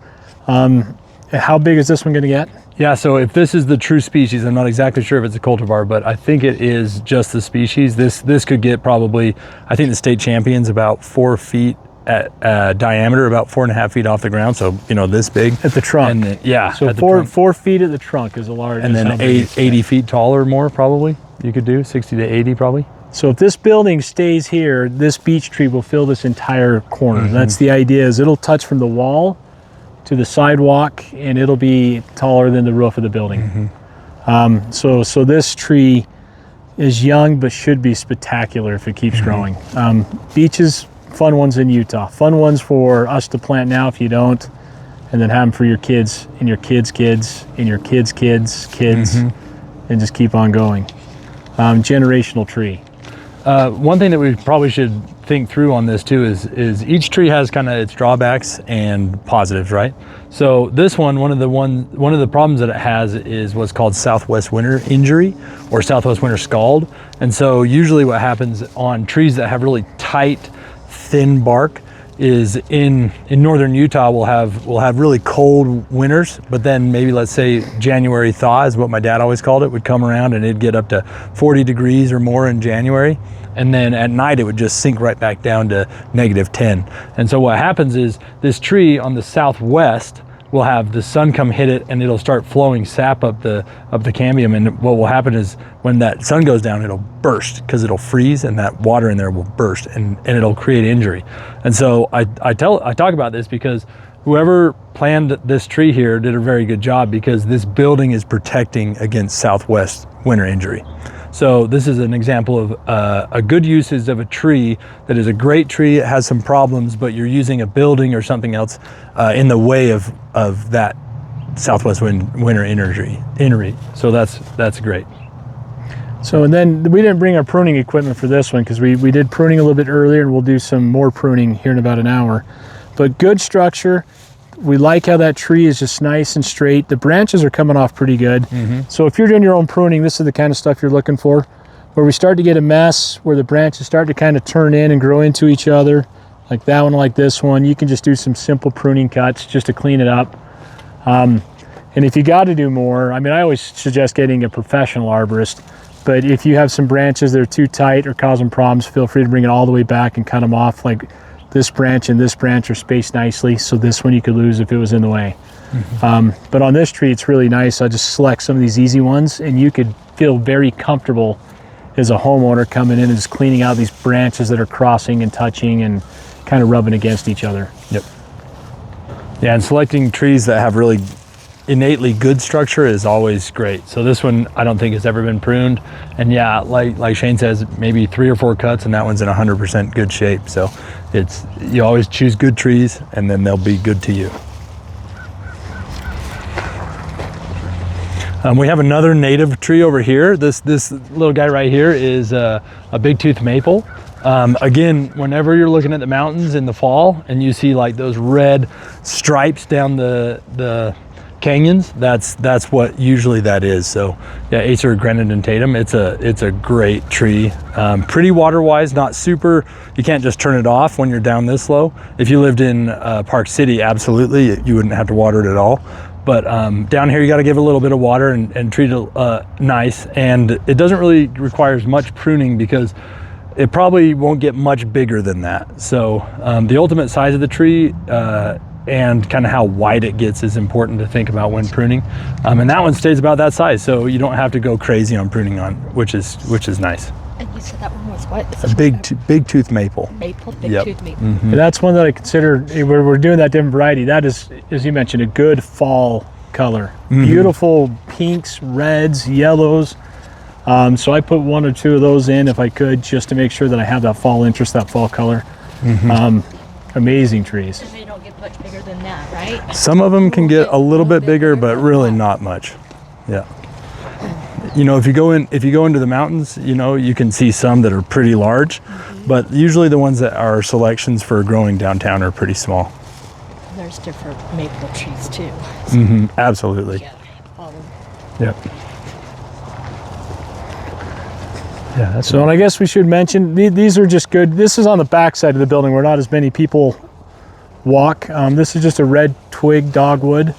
How big is this one going to get? Yeah, so if this is the true species, I'm not exactly sure if it's a cultivar, but I think it is just the species. This could get probably, I think the state champion's about 4 feet at diameter, about 4.5 feet off the ground. So, you know, this big. At the trunk. And then, yeah. So 4 feet at the trunk is a large. And then 80 feet tall or more probably you could do, 60 to 80 probably. So if this building stays here, this beech tree will fill this entire corner. That's the idea, is it'll touch from the wall to the sidewalk and it'll be taller than the roof of the building. So this tree is young but should be spectacular if it keeps growing. Beeches, fun ones in Utah. Fun ones for us to plant now if you don't, and then have them for your kids and your kids' kids and your kids' kids' kids, and just keep on going. Generational tree. One thing that we probably should think through on this too is each tree has kind of its drawbacks and positives, right? So this one of the problems that it has is what's called southwest winter injury or southwest winter scald. And so usually what happens on trees that have really tight, thin bark is in northern Utah we'll have really cold winters, but then maybe let's say January thaw is what my dad always called it, would come around and it'd get up to 40 degrees or more in January, and then at night it would just sink right back down to -10. And so what happens is this tree on the southwest will have the sun come hit it and it'll start flowing sap up the cambium, and what will happen is when that sun goes down it'll burst because it'll freeze and that water in there will burst and it'll create injury. And so I talk about this because whoever planned this tree here did a very good job, because this building is protecting against southwest winter injury. So this is an example of a good usage of a tree that is a great tree. It has some problems, but you're using a building or something else in the way of that southwest winter injury. So that's great. So, and then we didn't bring our pruning equipment for this one because we did pruning a little bit earlier, and we'll do some more pruning here in about an hour. But good structure. We like how that tree is just nice and straight. The branches are coming off pretty good. So if you're doing your own pruning, this is the kind of stuff you're looking for. Where we start to get a mess, where the branches start to kind of turn in and grow into each other, like that one, like this one, you can just do some simple pruning cuts just to clean it up. And if you got to do more, I mean, I always suggest getting a professional arborist. But if you have some branches that are too tight or causing problems, feel free to bring it all the way back and cut them off. Like this branch and this branch are spaced nicely, so this one you could lose if it was in the way. But on this tree, it's really nice. I just select some of these easy ones, and you could feel very comfortable as a homeowner coming in and just cleaning out these branches that are crossing and touching and kind of rubbing against each other. Yep. Yeah, and selecting trees that have really innately good structure is always great. So this one I don't think has ever been pruned, and yeah, like Shane says, maybe 3 or 4 cuts and that one's in 100% good shape. So you always choose good trees and then they'll be good to you. We have another native tree over here. This little guy right here is a big tooth maple. Again, whenever you're looking at the mountains in the fall and you see like those red stripes down the canyons, that's what usually that is. So yeah, Acer granidentatum, it's a great tree. Pretty water wise, not super, you can't just turn it off when you're down this low. If you lived in Park City, absolutely you wouldn't have to water it at all. But down here you got to give it a little bit of water and treat it nice, and it doesn't really require as much pruning because it probably won't get much bigger than that. So the ultimate size of the tree and kind of how wide it gets is important to think about when pruning. And that one stays about that size, so you don't have to go crazy on pruning on, which is nice. And you said that one was what? A big tooth maple. Maple, big Yep. tooth maple. And that's one that I consider, where we're doing that different variety. That is, as you mentioned, a good fall color. Beautiful pinks, reds, yellows. So I put 1 or 2 of those in if I could, just to make sure that I have that fall interest, that fall color. Amazing trees. And they don't get much bigger than that, right? Some of them can get a little bit bigger, but really not much. Yeah. You know, if you go into the mountains, you know, you can see some that are pretty large, but usually the ones that are selections for growing downtown are pretty small. There's different maple trees too. Absolutely. Yeah, all of them. Yep. Yeah, that's So, and I guess we should mention, these are just good. This is on the back side of the building where not as many people walk. This is just a red twig dogwood.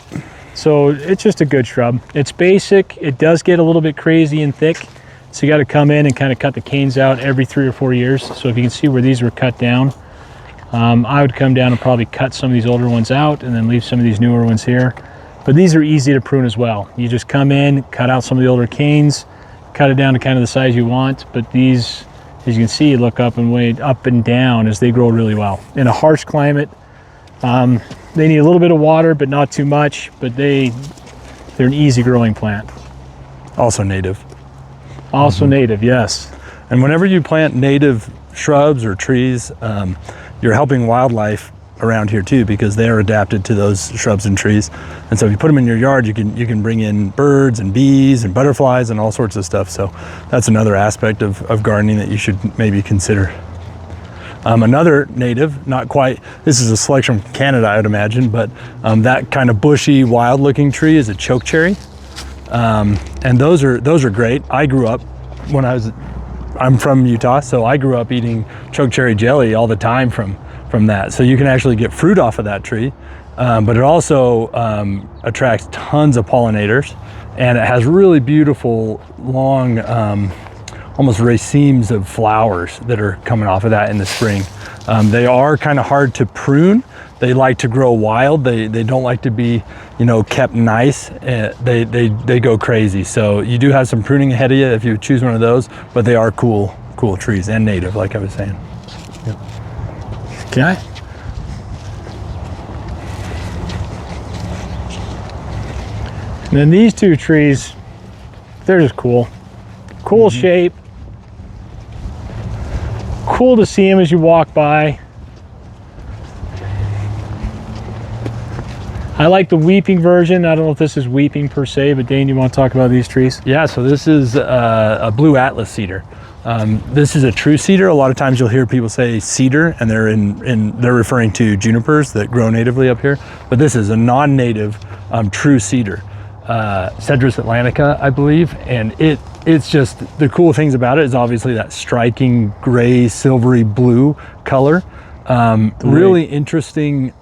So it's just a good shrub. It's basic. It does get a little bit crazy and thick. So you got to come in and kind of cut the canes out every 3 or 4 years. So if you can see where these were cut down, I would come down and probably cut some of these older ones out and then leave some of these newer ones here. But these are easy to prune as well. You just come in, cut out some of the older canes, cut it down to kind of the size you want. But these, as you can see, look up and way up and down as they grow really well. In a harsh climate, they need a little bit of water, but not too much. But they're an easy growing plant. also native. Also native, yes. And whenever you plant native shrubs or trees, you're helping wildlife around here too, because they are adapted to those shrubs and trees. And so if you put them in your yard, you can bring in birds and bees and butterflies and all sorts of stuff. So that's another aspect of gardening that you should maybe consider. Another native, not quite, this is a selection from Canada, I would imagine, but that kind of bushy, wild looking tree is a chokecherry. And those are great. I grew up I'm from Utah, so I grew up eating chokecherry jelly all the time from that. So you can actually get fruit off of that tree, but it also attracts tons of pollinators, and it has really beautiful, long, almost racemes of flowers that are coming off of that in the spring. They are kind of hard to prune. They like to grow wild. They don't like to be, kept nice. They go crazy. So you do have some pruning ahead of you if you choose one of those, but they are cool trees and native, like I was saying. Yep. Okay. And then these two trees, they're just cool. Cool shape. Cool to see them as you walk by. I like the weeping version. I don't know if this is weeping per se, but Dane, you want to talk about these trees? Yeah, so this is a blue Atlas cedar. This is a true cedar. A lot of times you'll hear people say cedar, and they're referring to junipers that grow natively up here. But this is a non-native true cedar, Cedrus atlantica, I believe. And it's just, the cool things about it is obviously that striking gray, silvery blue color. Really interesting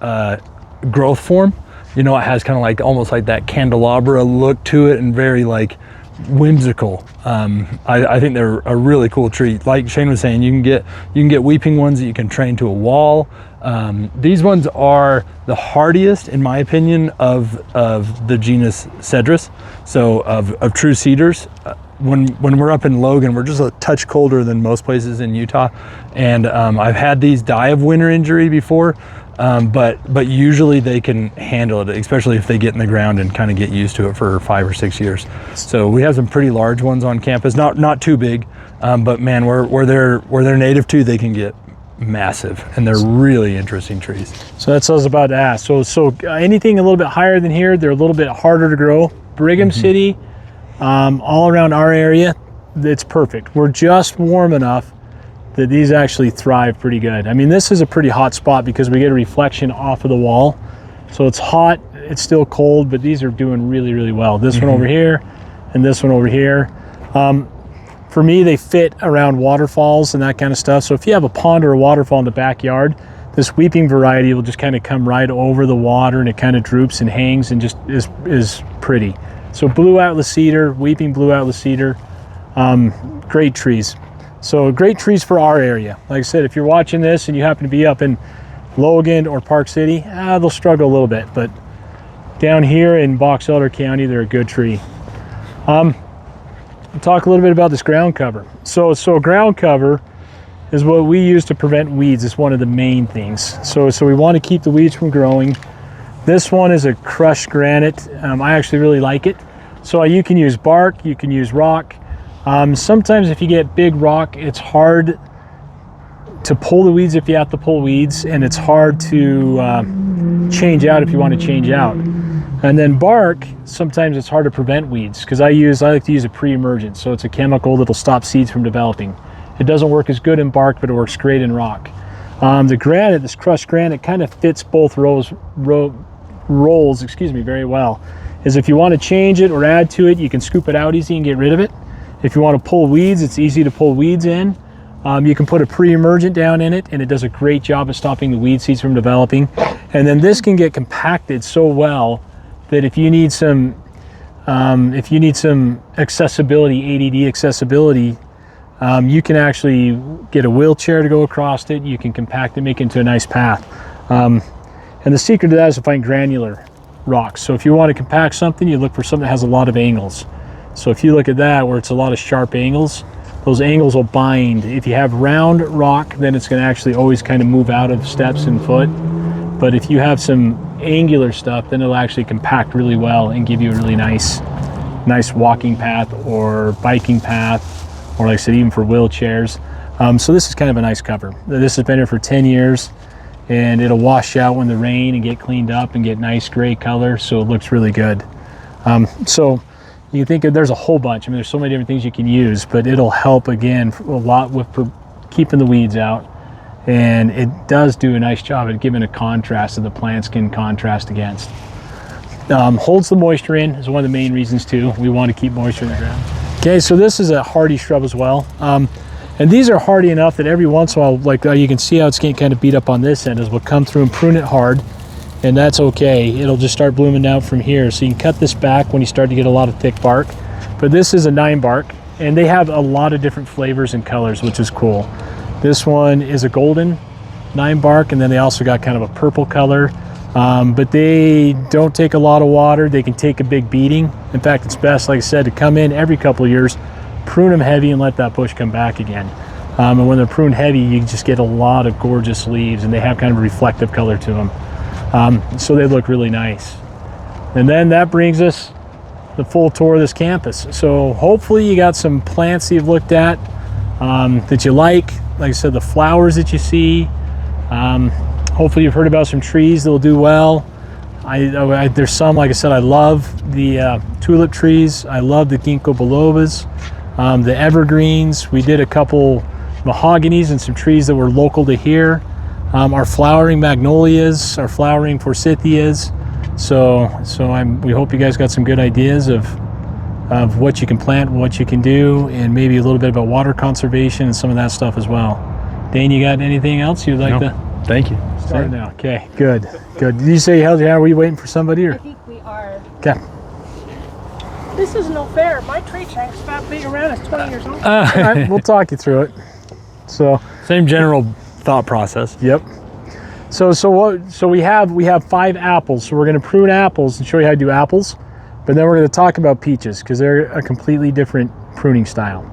growth form. It has kind of like almost like that candelabra look to it, and very like whimsical. I think they're a really cool tree. Like Shane was saying, you can get weeping ones that you can train to a wall. These ones are the hardiest, in my opinion, of the genus Cedrus. So of true cedars. When we're up in Logan, we're just a touch colder than most places in Utah, and I've had these die of winter injury before. But usually they can handle it, especially if they get in the ground and kind of get used to it for 5 or 6 years. So we have some pretty large ones on campus, not too big, but man, where they're native to, they can get massive, and they're really interesting trees. So that's what I was about to ask. So anything a little bit higher than here, they're a little bit harder to grow. Brigham City, all around our area, it's perfect. We're just warm enough that these actually thrive pretty good. I mean, this is a pretty hot spot because we get a reflection off of the wall. So it's hot, it's still cold, but these are doing really, really well. This one over here and this one over here. For me, they fit around waterfalls and that kind of stuff. So if you have a pond or a waterfall in the backyard, this weeping variety will just kind of come right over the water, and it kind of droops and hangs and just is pretty. So blue Atlas cedar, weeping blue Atlas cedar, great trees. So great trees for our area. Like I said, if you're watching this and you happen to be up in Logan or Park City, they'll struggle a little bit, but down here in Box Elder County, they're a good tree. I'll talk a little bit about this ground cover. So ground cover is what we use to prevent weeds. It's one of the main things. So we want to keep the weeds from growing. This one is a crushed granite. I actually really like it. So you can use bark, you can use rock. Sometimes if you get big rock, it's hard to pull the weeds if you have to pull weeds, and it's hard to change out if you want to change out. And then bark, sometimes it's hard to prevent weeds, because I like to use a pre-emergent. So it's a chemical that'll stop seeds from developing. It doesn't work as good in bark, but it works great in rock. The granite, this crushed granite, kind of fits both roles, very well. Is if you want to change it or add to it, you can scoop it out easy and get rid of it. If you want to pull weeds, it's easy to pull weeds in. You can put a pre-emergent down in it, and it does a great job of stopping the weed seeds from developing. And then this can get compacted so well that if you need some accessibility, ADD accessibility, you can actually get a wheelchair to go across it. You can compact it, make it into a nice path. And the secret to that is to find granular rocks. So if you want to compact something, you look for something that has a lot of angles. So if you look at that where it's a lot of sharp angles, those angles will bind. If you have round rock, then it's going to actually always kind of move out of steps and foot. But if you have some angular stuff, then it'll actually compact really well and give you a really nice walking path or biking path, or like I said, even for wheelchairs. So this is kind of a nice cover. This has been here for 10 years, and it'll wash out when the rain and get cleaned up and get nice gray color, so it looks really good. So you think there's a whole bunch. I mean, there's so many different things you can use, but it'll help again a lot with keeping the weeds out, and it does do a nice job at giving a contrast that the plants can contrast against. Holds the moisture in is one of the main reasons too. We want to keep moisture in the ground. Okay, so this is a hardy shrub as well, and these are hardy enough that every once in a while, like you can see how it's getting kind of beat up on this end, is we'll come through and prune it hard. And that's okay. It'll just start blooming down from here. So you can cut this back when you start to get a lot of thick bark. But this is a 9 bark, and they have a lot of different flavors and colors, which is cool. This one is a golden 9 bark, and then they also got kind of a purple color. But they don't take a lot of water. They can take a big beating. In fact, it's best, like I said, to come in every couple of years, prune them heavy, and let that bush come back again. And when they're pruned heavy, you just get a lot of gorgeous leaves, and they have kind of a reflective color to them. So they look really nice. And then that brings us the full tour of this campus. So hopefully you got some plants that you've looked at that you like I said, the flowers that you see. Hopefully you've heard about some trees that will do well. There's some, like I said, I love the tulip trees. I love the ginkgo bilobas, the evergreens. We did a couple mahoganies and some trees that were local to here. Our flowering magnolias, our flowering forsythias. We hope you guys got some good ideas of what you can plant, what you can do, and maybe a little bit about water conservation and some of that stuff as well. Dane, you got anything else you'd like to? Thank you. Start now. Okay, good. Did you say you held your hand? Were you waiting for somebody? Or? I think we are. Okay. This is no fair. My tree tank's about being around as 20 years old. All right, we'll talk you through it. Same general thought process. Yep. So we have 5 apples. So we're going to prune apples and show you how to do apples, but then we're going to talk about peaches because they're a completely different pruning style.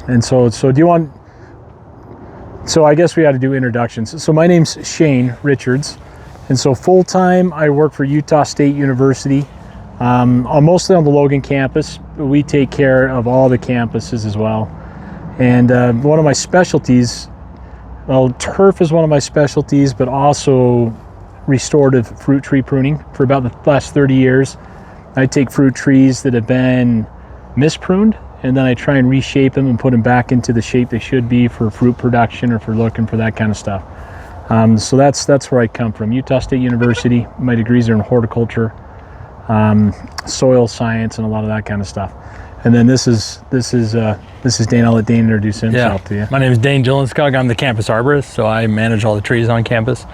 And so do you want? So I guess we had to do introductions. So my name's Shane Richards, and so full time I work for Utah State University. I'm mostly on the Logan campus, but we take care of all the campuses as well. And one of my specialties, well, turf is one of my specialties, but also restorative fruit tree pruning. For about the last 30 years, I take fruit trees that have been mispruned, and then I try and reshape them and put them back into the shape they should be for fruit production or for looking for that kind of stuff. So that's where I come from. Utah State University. My degrees are in horticulture, soil science, and a lot of that kind of stuff. And then this is Dane. I'll let Dane introduce himself to you. My name is Dane Jolenskog. I'm the campus arborist, so I manage all the trees on campus.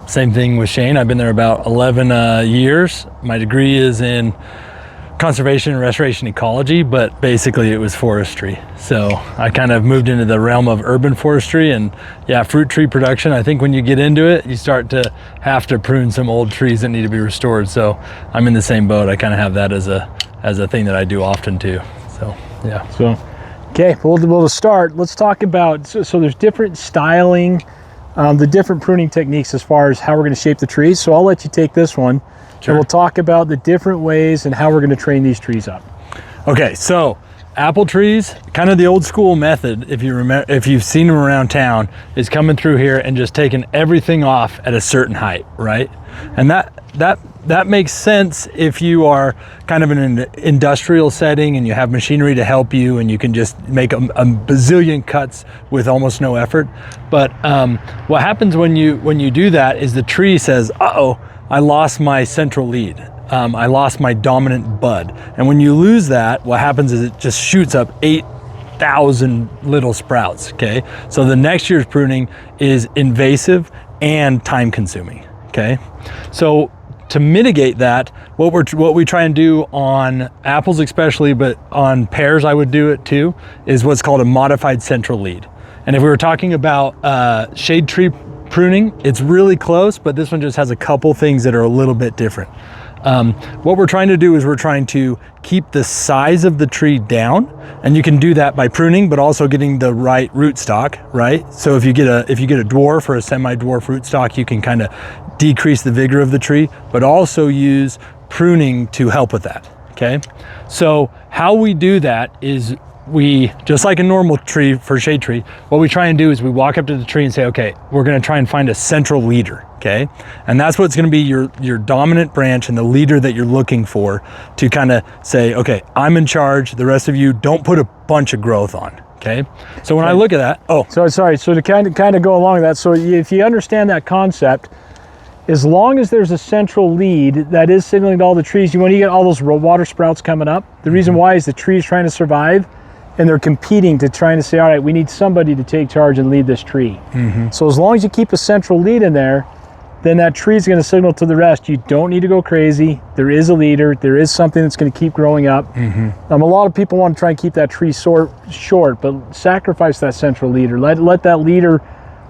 Same thing with Shane. I've been there about 11 years. My degree is in conservation and restoration ecology, but basically it was forestry. So I kind of moved into the realm of urban forestry, and yeah, fruit tree production. I think when you get into it, you start to have to prune some old trees that need to be restored. So I'm in the same boat. I kind of have that as a thing that I do often too. So yeah. So, okay, well to start, let's talk about, so there's different styling, the different pruning techniques as far as how we're going to shape the trees. So I'll let you take this one. Sure. And we'll talk about the different ways and how we're going to train these trees up. Okay, so apple trees, kind of the old school method, if you remember, if you've seen them around town, is coming through here and just taking everything off at a certain height, right? And that makes sense if you are kind of in an industrial setting and you have machinery to help you and you can just make a bazillion cuts with almost no effort. But what happens when you do that is the tree says, uh-oh, I lost my central lead. I lost my dominant bud. And when you lose that, what happens is it just shoots up 8,000 little sprouts, okay? So the next year's pruning is invasive and time consuming, okay? So to mitigate that, what we try and do on apples especially, but on pears I would do it too, is what's called a modified central lead. And if we were talking about shade tree pruning, it's really close, but this one just has a couple things that are a little bit different. What we're trying to do is we're trying to keep the size of the tree down, and you can do that by pruning, but also getting the right rootstock, right? So if you get a dwarf or a semi-dwarf rootstock, you can kind of decrease the vigor of the tree, but also use pruning to help with that, okay? So how we do that is we, just like a normal tree for shade tree, what we try and do is we walk up to the tree and say, okay, we're gonna try and find a central leader, okay? And that's what's gonna be your dominant branch and the leader that you're looking for to kind of say, okay, I'm in charge, the rest of you don't put a bunch of growth on, okay? So when I look at that, So to kind of go along with that, so if you understand that concept, as long as there's a central lead that is signaling to all the trees, when you get all those water sprouts coming up, the reason why is the tree is trying to survive, and they're competing to trying to say, all right, we need somebody to take charge and lead this tree. So as long as you keep a central lead in there, then that tree is going to signal to the rest, you don't need to go crazy. There is a leader. There is something that's going to keep growing up. A lot of people want to try and keep that tree short, but sacrifice that central leader. Let that leader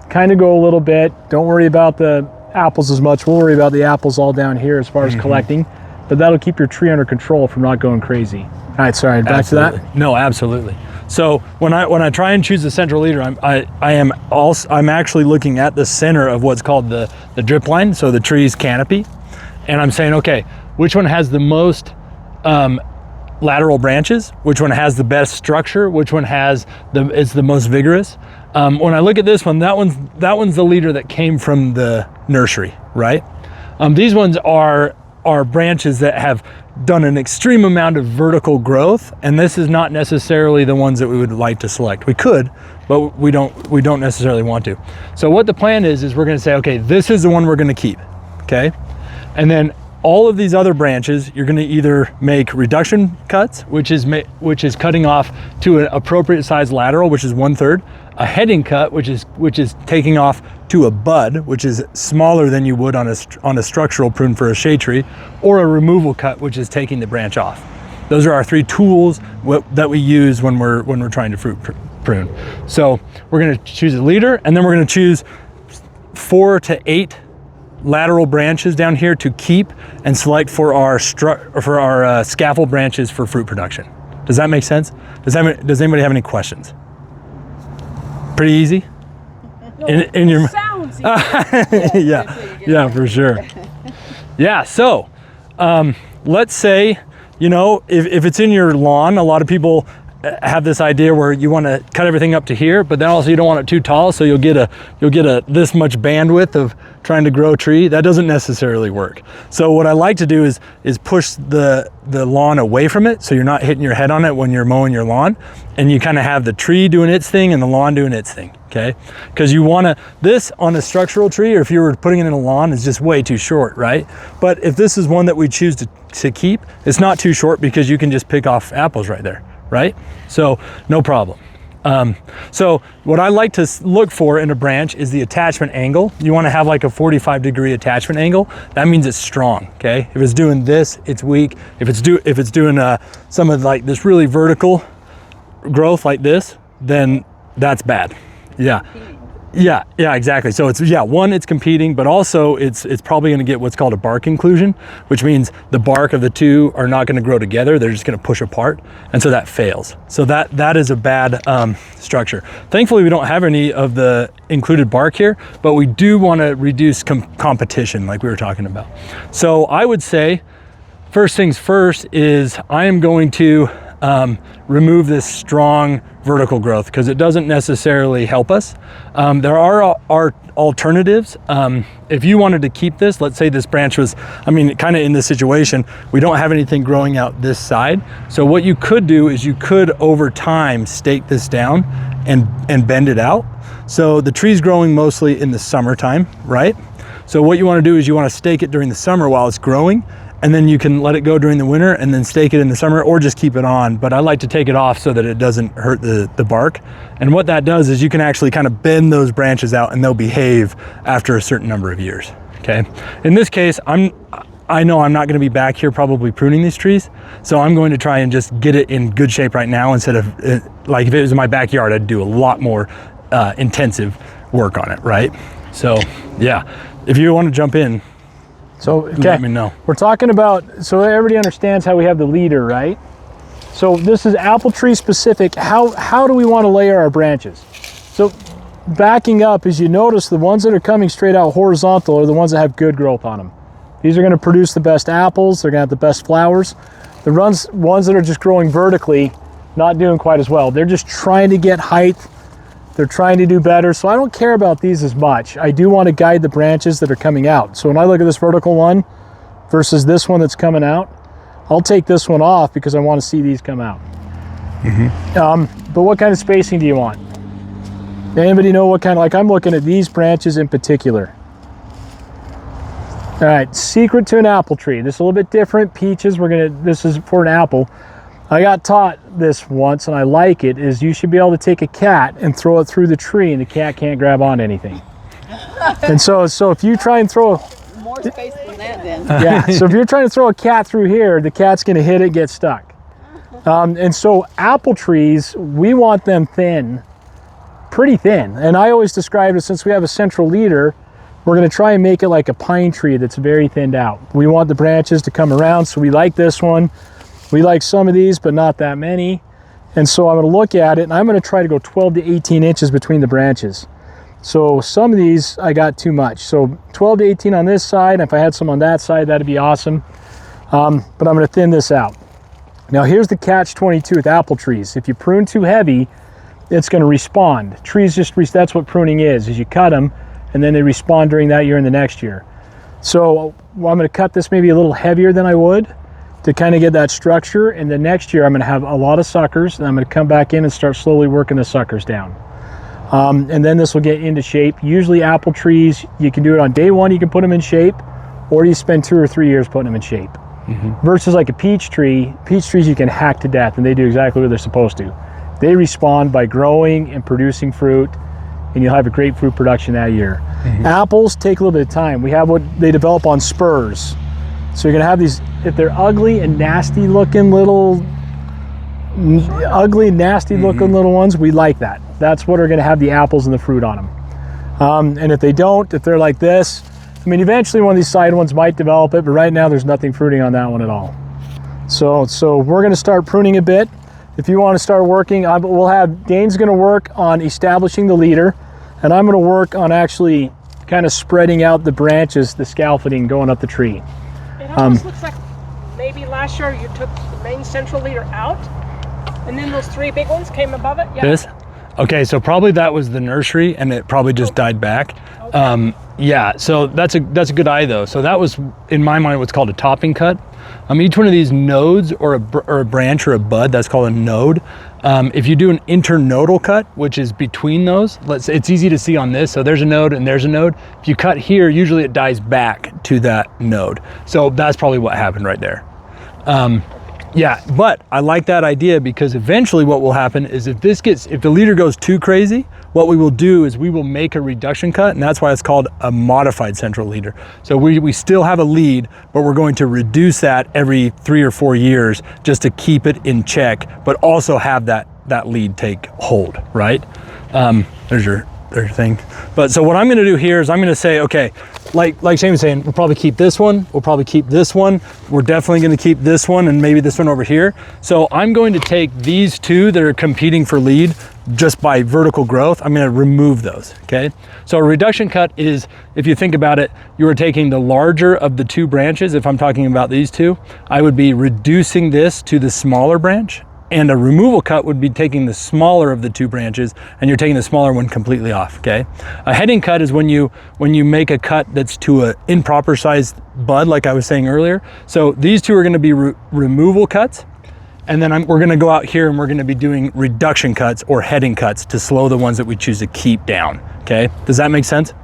kind of go a little bit. Don't worry about the apples as much. We'll worry about the apples all down here as far as collecting, but that'll keep your tree under control from not going crazy. All right, sorry, back to that. No, absolutely. So when I try and choose the central leader, I'm actually looking at the center of what's called the drip line, so the tree's canopy, and I'm saying, okay, which one has the most lateral branches? Which one has the best structure? Which one is the most vigorous? When I look at this one, that one's the leader that came from the nursery, right? These ones are branches that have done an extreme amount of vertical growth, and this is not necessarily the ones that we would like to select. We could, but we don't necessarily want to. So what the plan is we're going to say, okay, this is the one we're going to keep, okay? And then all of these other branches, you're going to either make reduction cuts, which is cutting off to an appropriate size lateral, which is 1/3, a heading cut, which is taking off to a bud, which is smaller than you would on a structural prune for a shade tree, or a removal cut, which is taking the branch off. Those are our three tools that we use when we're trying to fruit prune. So we're going to choose a leader, and then we're going to choose 4 to 8 lateral branches down here to keep and select for our scaffold branches for fruit production. Does that make sense? Does anybody have any questions? Pretty easy? No, in your sounds easy. yeah, for sure. Yeah, so let's say, if it's in your lawn, a lot of people have this idea where you want to cut everything up to here, but then also you don't want it too tall, so you'll get a this much bandwidth of trying to grow a tree. That doesn't necessarily work. So what I like to do is push the lawn away from it, so you're not hitting your head on it when you're mowing your lawn, and you kind of have the tree doing its thing and the lawn doing its thing, okay? Because you want this on a structural tree, or if you were putting it in a lawn, is just way too short, right? But if this is one that we choose to keep, it's not too short because you can just pick off apples right there, right? So no problem. So what I like to look for in a branch is the attachment angle. You want to have like a 45-degree attachment angle. That means it's strong, okay? If it's doing this, it's weak. If it's doing some of like this really vertical growth like this, then that's bad. Yeah, exactly. So it's, one, it's competing, but also it's probably going to get what's called a bark inclusion, which means the bark of the two are not going to grow together. They're just going to push apart. And so that fails. So that is a bad structure. Thankfully, we don't have any of the included bark here, but we do want to reduce competition like we were talking about. So I would say, first things first is I am going to remove this strong vertical growth because it doesn't necessarily help us. There are alternatives. If you wanted to keep this, let's say this branch was, kind of in this situation, we don't have anything growing out this side. So what you could do is you could over time stake this down and bend it out. So the tree's growing mostly in the summertime, right? So what you want to do is you want to stake it during the summer while it's growing, and then you can let it go during the winter and then stake it in the summer, or just keep it on. But I like to take it off so that it doesn't hurt the bark. And what that does is you can actually kind of bend those branches out and they'll behave after a certain number of years, okay? In this case, I know I'm not gonna be back here probably pruning these trees, so I'm going to try and just get it in good shape right now instead of, like if it was in my backyard, I'd do a lot more intensive work on it, right? So yeah, if you want to jump in, So, okay, let me know. We're talking about, so everybody understands how we have the leader, right? So this is apple tree specific. How do we want to layer our branches? So backing up, as you notice, the ones that are coming straight out horizontal are the ones that have good growth on them. These are going to produce the best apples. They're going to have the best flowers. The ones that are just growing vertically, not doing quite as well. They're just trying to get height. They're trying to do better, so I don't care about these as much. I do want to guide the branches that are coming out. So when I look at this vertical one versus this one that's coming out, I'll take this one off because I want to see these come out. But what kind of spacing do you want? Anybody know what kind of, like I'm looking at these branches in particular. All right, secret to an apple tree. This is a little bit different. Peaches, this is for an apple. I got taught this once and I like it, is you should be able to take a cat and throw it through the tree and the cat can't grab on anything. And so if you try and throw more space than that then. yeah, so if you're trying to throw a cat through here, the cat's gonna hit it, get stuck. And so apple trees, we want them thin, pretty thin. And I always describe it, since we have a central leader, we're gonna try and make it like a pine tree that's very thinned out. We want the branches to come around, so we like this one. We like some of these, but not that many. And so I'm gonna look at it and I'm gonna try to go 12 to 18 inches between the branches. So some of these I got too much. So 12 to 18 on this side. If I had some on that side, that'd be awesome. But I'm gonna thin this out. Now here's the catch-22 with apple trees. If you prune too heavy, it's gonna respawn. Trees that's what pruning is you cut them and then they respawn during that year and the next year. So I'm gonna cut this maybe a little heavier than I would to kind of get that structure, and the next year I'm going to have a lot of suckers, and I'm going to come back in and start slowly working the suckers down. And then this will get into shape. Usually apple trees, you can do it on day one, you can put them in shape, or you spend 2 or 3 years putting them in shape. Versus like a peach trees you can hack to death, and they do exactly what they're supposed to. They respond by growing and producing fruit, and you'll have a great fruit production that year. Apples take a little bit of time. We have what they develop on spurs. So you're gonna have these, if they're ugly and nasty looking little ones, we like that. That's what are gonna have the apples and the fruit on them. And if they don't, if they're like this, eventually one of these side ones might develop it, but right now there's nothing fruiting on that one at all. So we're gonna start pruning a bit. If you wanna start working, Dane's gonna work on establishing the leader, and I'm gonna work on actually kind of spreading out the branches, the scaffolding going up the tree. It almost looks like maybe last year you took the main central leader out, and then those 3 big ones came above it. Yeah. This? Okay, so probably that was the nursery and it probably just died back. Okay. Yeah, so that's a good eye though. So that was, in my mind, what's called a topping cut. Each one of these nodes or a branch or a bud, that's called a node. If you do an internodal cut, which is between those, it's easy to see on this. So there's a node and there's a node. If you cut here, usually it dies back to that node. So that's probably what happened right there. Yeah, but I like that idea because eventually what will happen is if the leader goes too crazy, what we will do is we will make a reduction cut, and that's why it's called a modified central leader. So we still have a lead, but we're going to reduce that every 3 or 4 years just to keep it in check, but also have that lead take hold, right? There's your thing. But so what I'm gonna do here is I'm gonna say, okay, like Shane was saying, we'll probably keep this one, we'll probably keep this one, we're definitely gonna keep this one and maybe this one over here. So I'm going to take these two that are competing for lead just by vertical growth, I'm gonna remove those, okay? So a reduction cut is, if you think about it, you are taking the larger of the two branches. If I'm talking about these two, I would be reducing this to the smaller branch. And a removal cut would be taking the smaller of the two branches and you're taking the smaller one completely off, okay? A heading cut is when you make a cut that's to an improper sized bud, like I was saying earlier. So these two are gonna be removal cuts, and then we're gonna go out here and we're gonna be doing reduction cuts or heading cuts to slow the ones that we choose to keep down, okay? Does that make sense?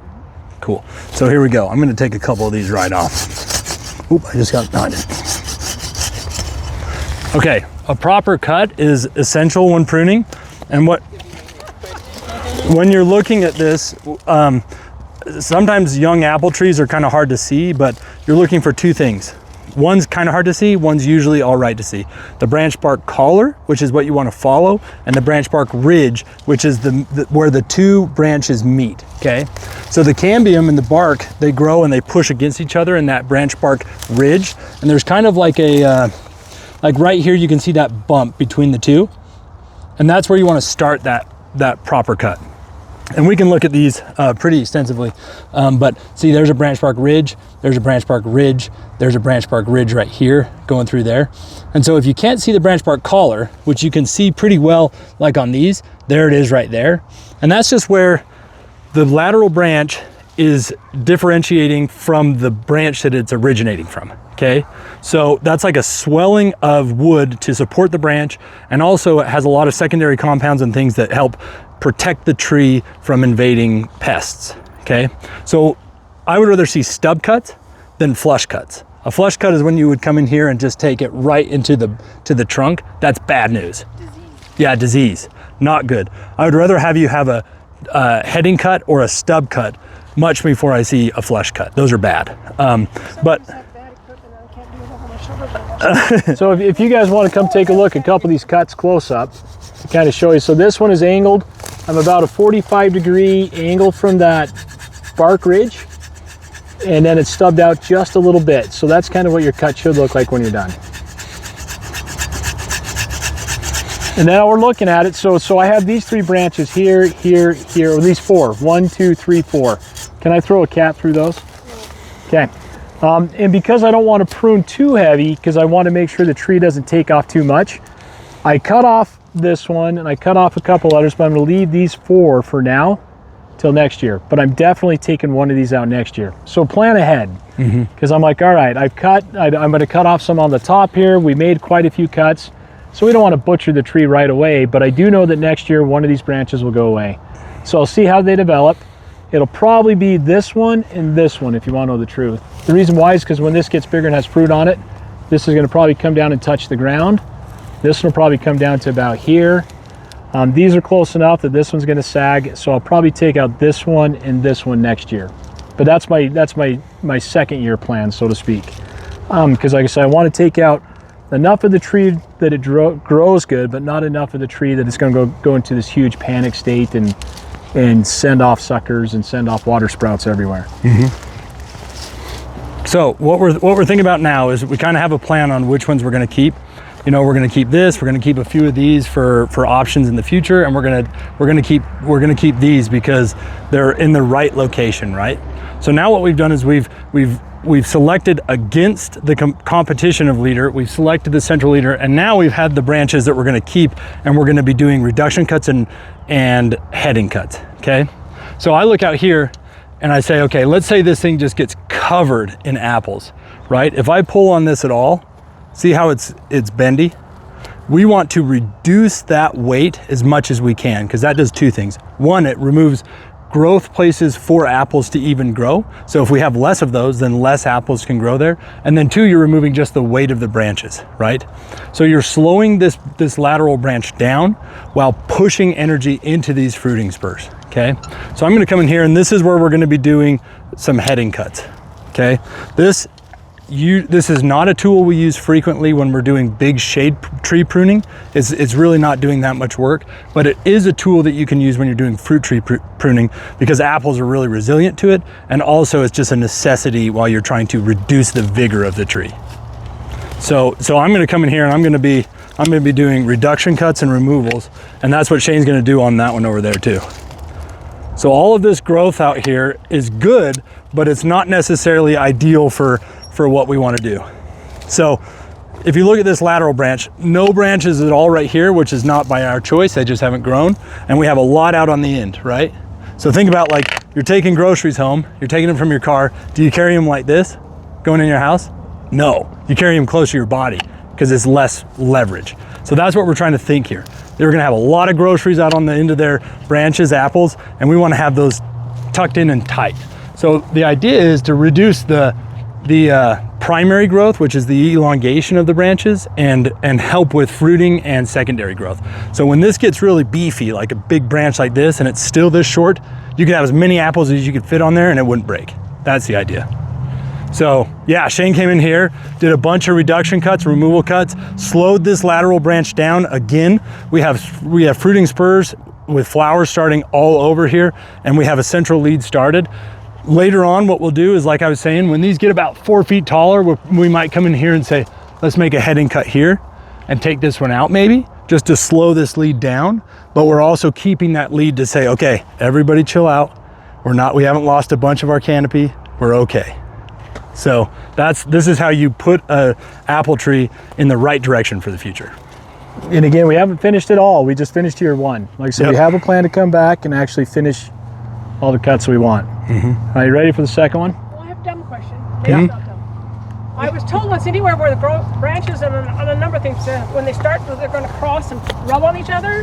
Cool, so here we go. I'm gonna take a couple of these right off. Oop, I just got knotted. Okay. A proper cut is essential when pruning, and when you're looking at this, sometimes young apple trees are kind of hard to see, but you're looking for two things. One's kind of hard to see, one's usually all right to see. The branch bark collar, which is what you want to follow, and the branch bark ridge, which is where the two branches meet, okay? So the cambium and the bark, they grow and they push against each other in that branch bark ridge, and there's kind of like like right here, you can see that bump between the two. And that's where you want to start that proper cut. And we can look at these pretty extensively. But see, there's a branch bark ridge, there's a branch bark ridge, there's a branch bark ridge right here going through there. And so if you can't see the branch bark collar, which you can see pretty well like on these, there it is right there. And that's just where the lateral branch is differentiating from the branch that it's originating from, okay? So that's like a swelling of wood to support the branch, and also it has a lot of secondary compounds and things that help protect the tree from invading pests, okay? So I would rather see stub cuts than flush cuts. A flush cut is when you would come in here and just take it right into the trunk. That's bad news. Disease. Yeah, disease, not good. I would rather have you have a heading cut or a stub cut much before I see a flush cut. Those are bad. So if you guys want to come take a look at a couple of these cuts close up, to kind of show you. So this one is angled. I'm about a 45-degree angle from that bark ridge, and then it's stubbed out just a little bit. So that's kind of what your cut should look like when you're done. And now we're looking at it. So I have these three branches here, here, here, or these four. 1, 2, 3, 4. Can I throw a cap through those? Okay. And because I don't want to prune too heavy, because I want to make sure the tree doesn't take off too much, I cut off this one and I cut off a couple others, but I'm going to leave these 4 for now till next year. But I'm definitely taking one of these out next year. So plan ahead, because I'm like, all right, I'm going to cut off some on the top here. We made quite a few cuts, so we don't want to butcher the tree right away, but I do know that next year one of these branches will go away. So I'll see how they develop. It'll probably be this one and this one, if you want to know the truth. The reason why is because when this gets bigger and has fruit on it, this is going to probably come down and touch the ground. This one will probably come down to about here. These are close enough that this one's going to sag, so I'll probably take out this one and this one next year. But that's my second year plan, so to speak. Because like I said, I want to take out enough of the tree that it grows good, but not enough of the tree that it's going to go into this huge panic state and send off suckers and send off water sprouts everywhere. So what we're thinking about now is we kind of have a plan on which ones we're going to keep. You know, we're going to keep this. We're going to keep a few of these for options in the future, and we're going to keep these because they're in the right location, right? So now what we've done is we've selected against the competition of leader. We've selected the central leader, and now we've had the branches that we're going to keep, and we're going to be doing reduction cuts and heading cuts. Okay, so I look out here and I say, okay, let's say this thing just gets covered in apples, right? If I pull on this at all, see how it's bendy? We want to reduce that weight as much as we can, because that does two things. One, it removes growth places for apples to even grow. So if we have less of those, then less apples can grow there. And then 2, you're removing just the weight of the branches, right? So you're slowing this lateral branch down while pushing energy into these fruiting spurs, okay? So I'm gonna come in here, and this is where we're gonna be doing some heading cuts, okay? This is not a tool we use frequently when we're doing big shade tree pruning. It's really not doing that much work, but it is a tool that you can use when you're doing fruit tree pruning, because apples are really resilient to it, and also it's just a necessity while you're trying to reduce the vigor of the tree. So I'm gonna come in here, and I'm gonna be doing reduction cuts and removals, and that's what Shane's gonna do on that one over there too. So all of this growth out here is good, but it's not necessarily ideal for what we want to do. So if you look at this lateral branch, no branches at all right here, which is not by our choice, they just haven't grown. And we have a lot out on the end, right? So think about, like, you're taking groceries home, you're taking them from your car. Do you carry them like this, going in your house? No, you carry them close to your body because it's less leverage. So that's what we're trying to think here. They're gonna have a lot of groceries out on the end of their branches, apples, and we wanna have those tucked in and tight. So the idea is to reduce the primary growth, which is the elongation of the branches, and help with fruiting and secondary growth. So when this gets really beefy, like a big branch like this, and it's still this short, you can have as many apples as you could fit on there and it wouldn't break. That's the idea. So yeah, Shane came in here, did a bunch of reduction cuts, removal cuts, slowed this lateral branch down again. We have fruiting spurs with flowers starting all over here, and we have a central lead started. Later on, what we'll do is, like I was saying, when these get about 4 feet taller, we might come in here and say, let's make a heading cut here and take this one out maybe, just to slow this lead down. But we're also keeping that lead to say, okay, everybody chill out. We haven't lost a bunch of our canopy, we're okay. So this is how you put an apple tree in the right direction for the future. And again, we haven't finished it all. We just finished year 1. Like I said, we have a plan to come back and actually finish all the cuts we want. Are you ready for the second one? Well, I have a dumb question. Maybe it's not dumb. I was told once, anywhere where the branches and a number of things, when they start, they're going to cross and rub on each other,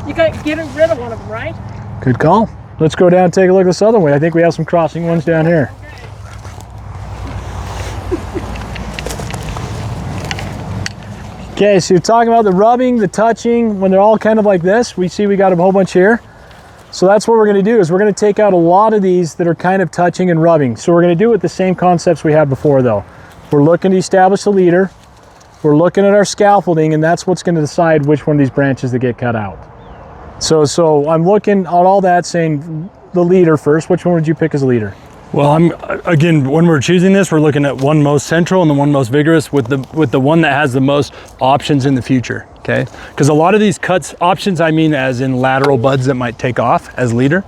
you got to get rid of one of them, right? Good call. Let's go down and take a look at this other way. I think we have some crossing ones down here. Okay, so you're talking about the rubbing, the touching, when they're all kind of like this. We got a whole bunch here. So that's what we're gonna do, is we're gonna take out a lot of these that are kind of touching and rubbing. So we're gonna do it with the same concepts we had before though. We're looking to establish a leader. We're looking at our scaffolding, and that's what's gonna decide which one of these branches that get cut out. So I'm looking at all that, saying the leader first. Which one would you pick as a leader? Well, again, when we're choosing this, we're looking at one most central and the one most vigorous, with the one that has the most options in the future, okay? Because a lot of these cuts, options I mean as in lateral buds that might take off as leader.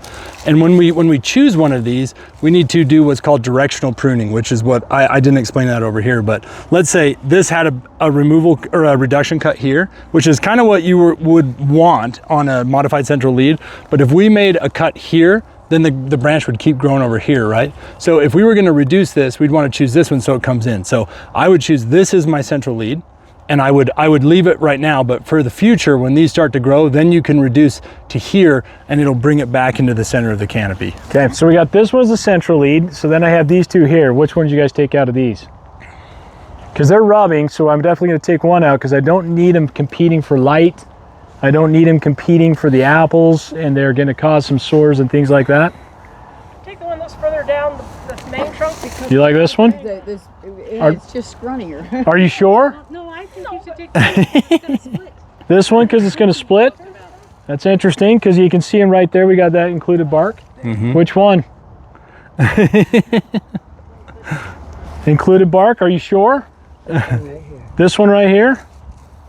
And when we choose one of these, we need to do what's called directional pruning, which is what, I didn't explain that over here, but let's say this had a removal or a reduction cut here, which is kind of what you would want on a modified central lead. But if we made a cut here, then the branch would keep growing over here, right? So if we were gonna reduce this, we'd wanna choose this one so it comes in. So I would choose this as my central lead, and I would leave it right now, but for the future, when these start to grow, then you can reduce to here, and it'll bring it back into the center of the canopy. Okay, so we got this was the central lead, so then I have these two here. Which one did you guys take out of these? Because they're rubbing, so I'm definitely gonna take one out because I don't need them competing for light. I don't need them competing for the apples, and they're going to cause some sores and things like that. Take the one that's further down the main trunk. Because Do you like this one? It's just scrunnier. Are you sure? No, I think you should take the This one, because it's going to split? That's interesting, because you can see them right there. We got that included bark. Which one? Included bark, are you sure? This one right here?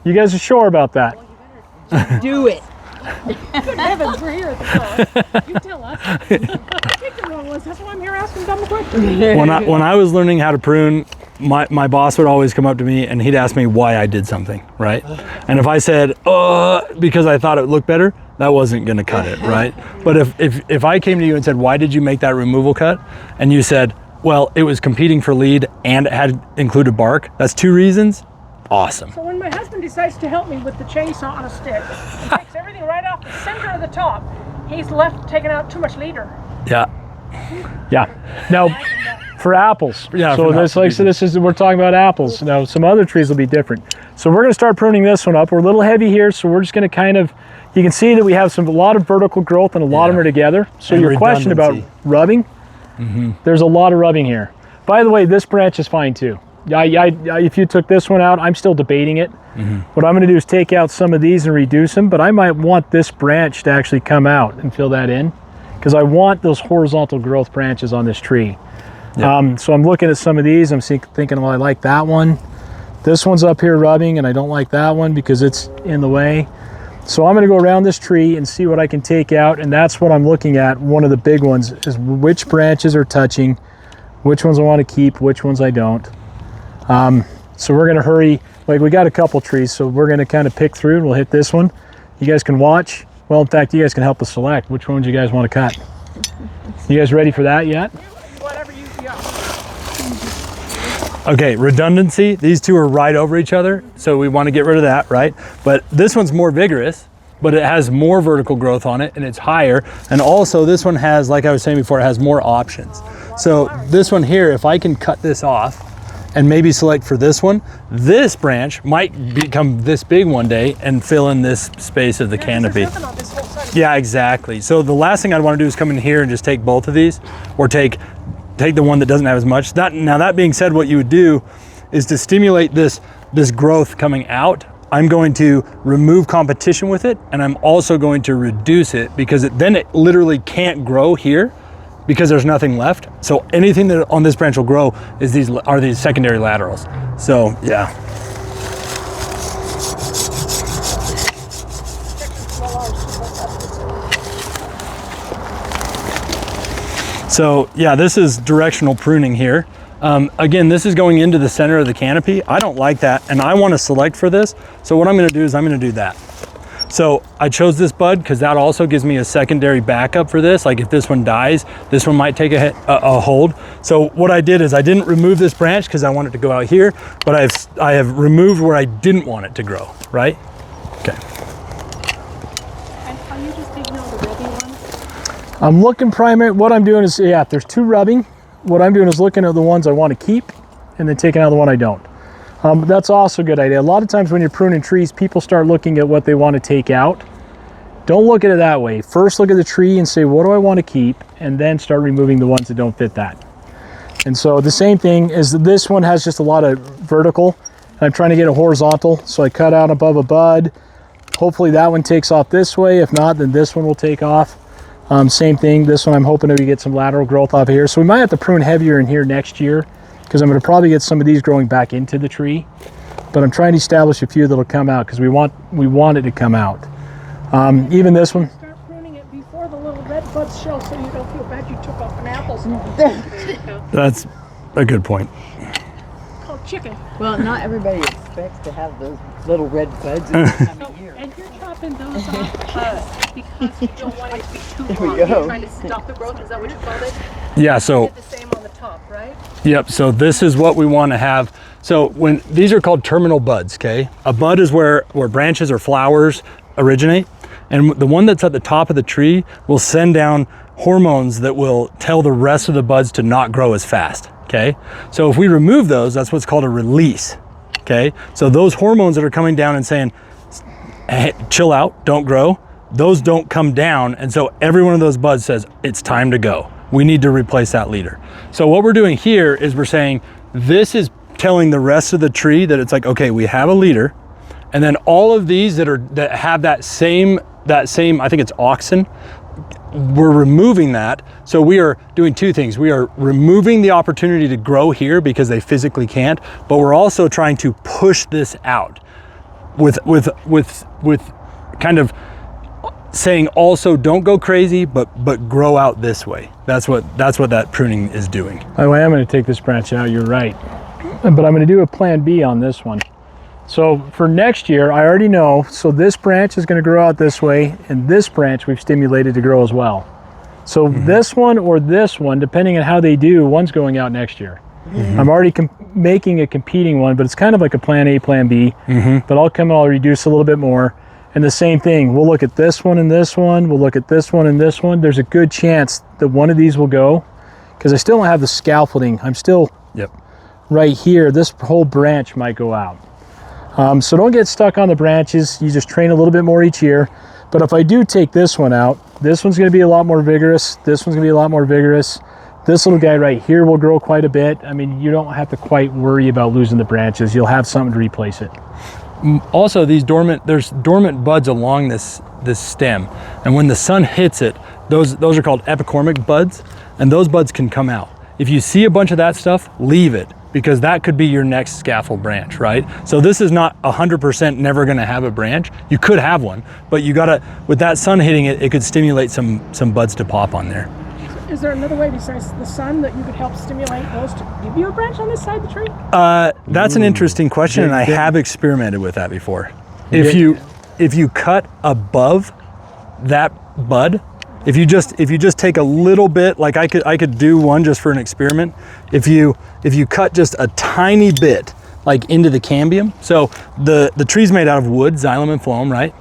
You guys are sure about that? Do it. Good heavens, we're here at the top. You tell us. Take the wrong ones. That's why I'm here asking dumb questions. When I was learning how to prune, my boss would always come up to me and he'd ask me why I did something, right? And if I said, because I thought it looked better, that wasn't gonna cut it, right? But if I came to you and said, why did you make that removal cut? And you said, well, it was competing for lead and it had included bark, that's 2 reasons. Awesome. So when my husband decides to help me with the chainsaw on a stick, he takes everything right off the center of the top, he's left taking out too much leader. Yeah. Yeah. Now, for apples. Yeah, So for this, like, so this is, we're talking about apples. Now, some other trees will be different. So we're going to start pruning this one up. We're a little heavy here, so we're just going to kind of, you can see that we have a lot of vertical growth and a lot of them are together. So And your question about redundancy. rubbing, there's a lot of rubbing here. By the way, this branch is fine too. If you took this one out, I'm still debating it. What I'm going to do is take out some of these and reduce them, but I might want this branch to actually come out and fill that in because I want those horizontal growth branches on this tree. Yep. So I'm looking at some of these. I'm thinking, well, I like that one. This one's up here rubbing, and I don't like that one because it's in the way. So I'm going to go around this tree and see what I can take out, and that's what I'm looking at. One of the big ones is which branches are touching, which ones I want to keep, which ones I don't. So we're going to hurry. Like, we got a couple trees, so we're going to kind of pick through, and we'll hit this one. You guys can watch. Well, in fact, you guys can help us select which ones you guys want to cut. You guys ready for that yet? Whatever you, yeah. Okay, redundancy. These two are right over each other, so we want to get rid of that, right? But this one's more vigorous, but it has more vertical growth on it, and it's higher. And also, this one has, like I was saying before, it has more options. So this one here, if I can cut this off and maybe select for this one, this branch might become this big one day and fill in this space of the canopy. There's nothing on this whole side. Yeah, exactly. So the last thing I'd want to do is come in here and just take both of these, or take the one that doesn't have as much. Now that being said, what you would do is to stimulate this growth coming out, I'm going to remove competition with it, and I'm also going to reduce it because then it literally can't grow here because there's nothing left. So anything that on this branch will grow is these secondary laterals. So yeah. So yeah, this is directional pruning here. Again, this is going into the center of the canopy. I don't like that, and I want to select for this. So what I'm going to do is I'm going to do that. So I chose this bud because that also gives me a secondary backup for this. Like if this one dies, this one might take a hold. So what I did is I didn't remove this branch because I want it to go out here, but I have removed where I didn't want it to grow, right? Okay. And are you just taking all the rubbing ones? I'm looking what I'm doing is, yeah, if there's two rubbing, what I'm doing is looking at the ones I want to keep and then taking out the one I don't. That's also a good idea. A lot of times when you're pruning trees, people start looking at what they want to take out. Don't look at it that way. First look at the tree and say, what do I want to keep? And then start removing the ones that don't fit that. And so the same thing is this one has just a lot of vertical. And I'm trying to get it horizontal. So I cut out above a bud. Hopefully that one takes off this way. If not, then this one will take off. Same thing, this one I'm hoping that we get some lateral growth off here. So we might have to prune heavier in here next year because I'm going to probably get some of these growing back into the tree. But I'm trying to establish a few that'll come out because we want it to come out. Even this one. Start pruning it before the little red buds show so you don't feel bad you took off an apple. There you go. That's a good point. Called chicken. Well, not everybody expects to have those little red buds in the time of year. And you're chopping those off because you don't want it to be too There we long. go. You're trying to stop the growth. Is that what you called it? Yeah, so Did the same on the top, right? yep, so this is what we want to have. So when these are called terminal buds, okay? A bud is where branches or flowers originate. And the one that's at the top of the tree will send down hormones that will tell the rest of the buds to not grow as fast, okay? So if we remove those, that's what's called a release, okay? So those hormones that are coming down and saying, hey, chill out, don't grow, those don't come down. And so every one of those buds says, it's time to go. We need to replace that leader. So what we're doing here is we're saying, this is telling the rest of the tree that it's like, okay, we have a leader. And then all of these that have that same, I think it's auxin, we're removing that. So we are doing two things. We are removing the opportunity to grow here because they physically can't, but we're also trying to push this out with kind of saying also don't go crazy, but grow out this way. That's what that pruning is doing. By the way, I'm going to take this branch out, you're right. But I'm going to do a plan B on this one. So for next year, I already know, so this branch is going to grow out this way, and this branch we've stimulated to grow as well. So this one or this one, depending on how they do, one's going out next year. I'm already making a competing one, but it's kind of like a plan A, plan B. But I'll come and I'll reduce a little bit more. And the same thing, we'll look at this one and this one, we'll look at this one and this one. There's a good chance that one of these will go, because I still don't have the scaffolding. I'm still right here. This whole branch might go out. So don't get stuck on the branches. You just train a little bit more each year. But if I do take this one out, this one's gonna be a lot more vigorous. This one's gonna be a lot more vigorous. This little guy right here will grow quite a bit. I mean, you don't have to quite worry about losing the branches. You'll have something to replace it. Also, there's dormant buds along this stem, and when the sun hits it, those are called epicormic buds, and those buds can come out. If you see a bunch of that stuff, leave it, because that could be your next scaffold branch, right? So this is not 100% never gonna have a branch. You could have one, but you gotta, with that sun hitting it, it could stimulate some buds to pop on there. Is there another way besides the sun that you could help stimulate those to give you a branch on this side of the tree? That's an interesting question, and I have experimented with that before. If you cut above that bud, if you just take a little bit, like I could do one just for an experiment. If you cut just a tiny bit, like into the cambium. So the tree's made out of wood, xylem and phloem, right?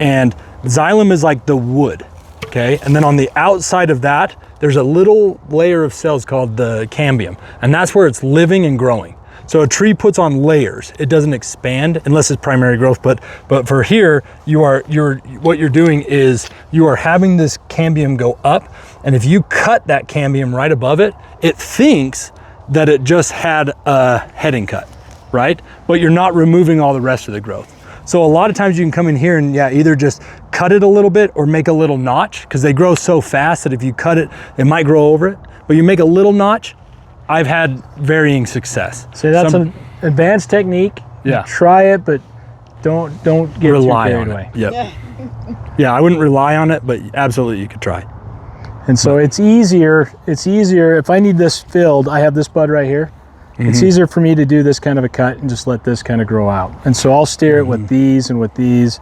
And xylem is like the wood, okay? And then on the outside of that, there's a little layer of cells called the cambium, and that's where it's living and growing. So a tree puts on layers. It doesn't expand unless it's primary growth, but for here, what you're doing is you are having this cambium go up, and if you cut that cambium right above it, it thinks that it just had a heading cut, right? But you're not removing all the rest of the growth. So a lot of times you can come in here and either just cut it a little bit or make a little notch, because they grow so fast that if you cut it, it might grow over it. But you make a little notch, I've had varying success. So that's an advanced technique. Yeah. Try it, but don't get rely too carried on away. it. Yep. Yeah, I wouldn't rely on it, but absolutely you could try. And so it's easier if I need this filled, I have this bud right here. It's easier for me to do this kind of a cut and just let this kind of grow out. And so I'll steer it with these and with these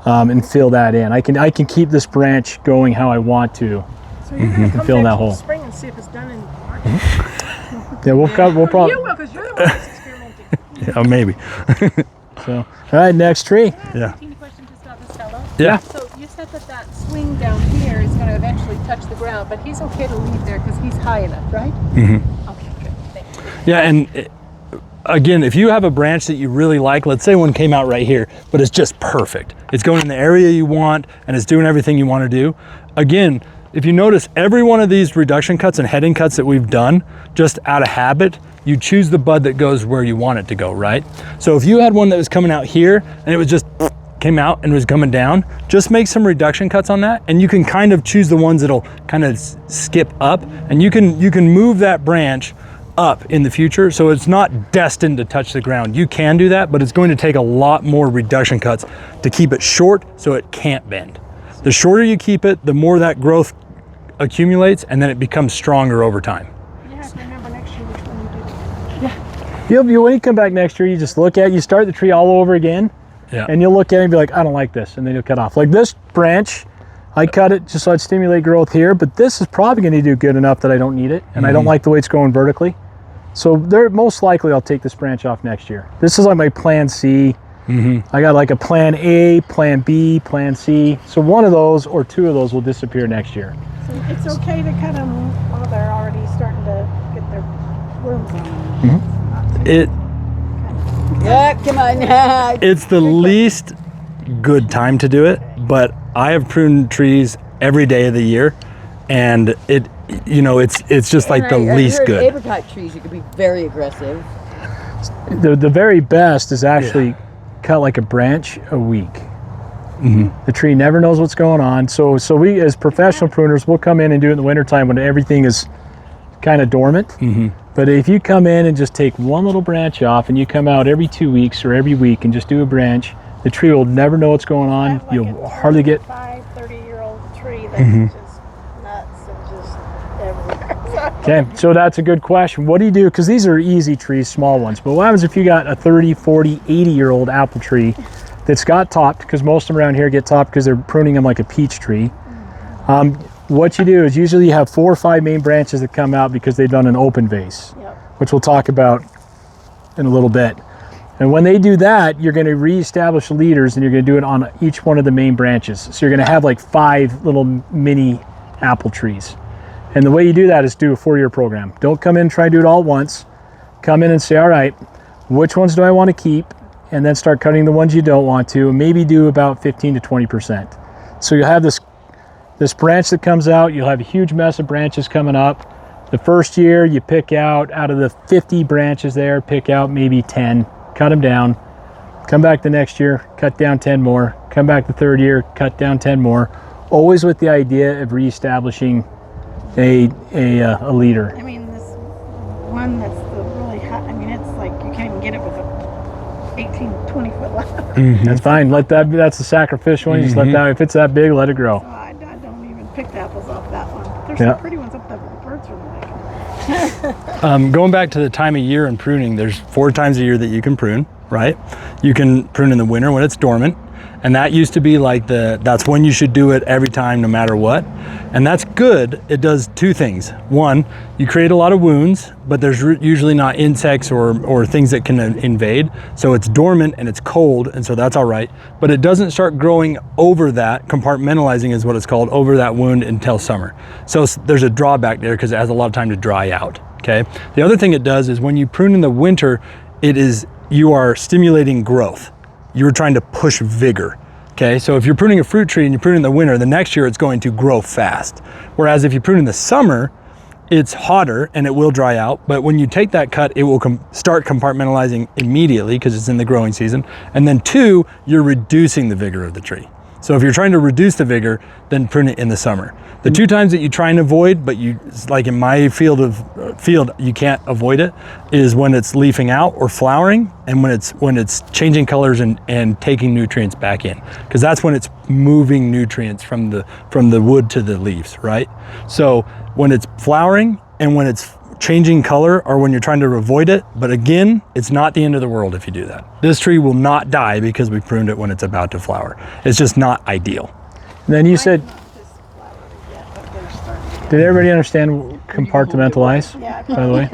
and fill that in. I can keep this branch going how I want to. So you're gonna come fill back that in hole. the spring and see if it's done in March. Yeah, we'll probably. You will, because you're the one that's experimenting. Yeah, maybe. So, all right, next tree. Yeah. Teeny question just about this fellow. Yeah. So you said that swing down here is going to eventually touch the ground, but he's okay to leave there because he's high enough, right? Mm-hmm. Okay, good. Thank you. Yeah, and again, if you have a branch that you really like, let's say one came out right here, but it's just perfect. It's going in the area you want, and it's doing everything you want to do. Again, if you notice, every one of these reduction cuts and heading cuts that we've done, just out of habit, you choose the bud that goes where you want it to go, right? So if you had one that was coming out here and it was just came out and was coming down, just make some reduction cuts on that, and you can kind of choose the ones that'll kind of skip up, and you can move that branch up in the future, so it's not destined to touch the ground. You can do that, but it's going to take a lot more reduction cuts to keep it short so it can't bend. The shorter you keep it, the more that growth accumulates, and then it becomes stronger over time. You have to remember next year which one you do. When you come back next year, you just look at it, you start the tree all over again, and you'll look at it and be like, I don't like this, and then you'll cut off. Like this branch, I cut it just so I'd stimulate growth here, but this is probably going to do good enough that I don't need it, and I don't like the way it's going vertically. So most likely I'll take this branch off next year. This is like my plan C. I got like a plan A, plan B, plan C. So one of those or two of those will disappear next year. So it's okay to cut them while they're already starting to get their worms on them. Yeah, come on now. It's the least good time to do it, but I have pruned trees every day of the year, and it's just like the least I heard good. Apricot trees, you can be very aggressive. The very best is actually cut like a branch a week. The tree never knows what's going on. So we as professional pruners, we'll come in and do it in the wintertime when everything is kind of dormant. But if you come in and just take one little branch off, and you come out every 2 weeks or every week and just do a branch, the tree will never know what's going on. Like You'll hardly get 30-year-old tree that's just nuts and just everywhere. Okay, so that's a good question. What do you do? Because these are easy trees, small ones. But what happens if you got a 30, 40, 80-year-old apple tree that's got topped, because most of them around here get topped because they're pruning them like a peach tree. What you do is usually you have 4 or 5 main branches that come out because they've done an open vase, which we'll talk about in a little bit. And when they do that, you're going to reestablish the leaders, and you're going to do it on each one of the main branches. So you're going to have like 5 little mini apple trees. And the way you do that is do a 4-year program. Don't come in and try to do it all at once. Come in and say, all right, which ones do I want to keep? And then start cutting the ones you don't want to, and maybe do about 15 to 20%. So you'll have this branch that comes out, you'll have a huge mess of branches coming up. The first year you pick out of the 50 branches there, pick out maybe 10, cut them down, come back the next year, cut down 10 more, come back the third year, cut down 10 more, always with the idea of reestablishing a leader. I mean, this one that's the really hot, I mean, it's like you can't even get it with a 18, 20 foot ladder. That's fine. That's the sacrificial one. You just let that, if it's that big, let it grow. So I don't even pick the apples off that one. There's Yeah. some pretty ones up there, but the birds are like. Going back to the time of year and pruning, there's 4 times a year that you can prune, right? You can prune in the winter when it's dormant. And that used to be like that's when you should do it every time, no matter what. And that's good. It does 2 things. One, you create a lot of wounds, but there's usually not insects or things that can invade. So it's dormant and it's cold, and so that's all right. But it doesn't start growing over that, compartmentalizing is what it's called, over that wound until summer. So there's a drawback there because it has a lot of time to dry out, okay? The other thing it does is when you prune in the winter, you are stimulating growth. You're trying to push vigor, okay? So if you're pruning a fruit tree and you prune in the winter, the next year it's going to grow fast. Whereas if you prune in the summer, it's hotter and it will dry out, but when you take that cut, it will start compartmentalizing immediately because it's in the growing season. And then 2, you're reducing the vigor of the tree. So if you're trying to reduce the vigor, then prune it in the summer. The 2 times that you try and avoid, but like in my field, you can't avoid it, is when it's leafing out or flowering, and when it's changing colors and taking nutrients back in, because that's when it's moving nutrients from the wood to the leaves, right? So when it's flowering and when it's changing color are when you're trying to avoid it. But again, it's not the end of the world if you do that. This tree will not die because we pruned it when it's about to flower. It's just not ideal. And then you said, did everybody understand compartmentalize, by the way?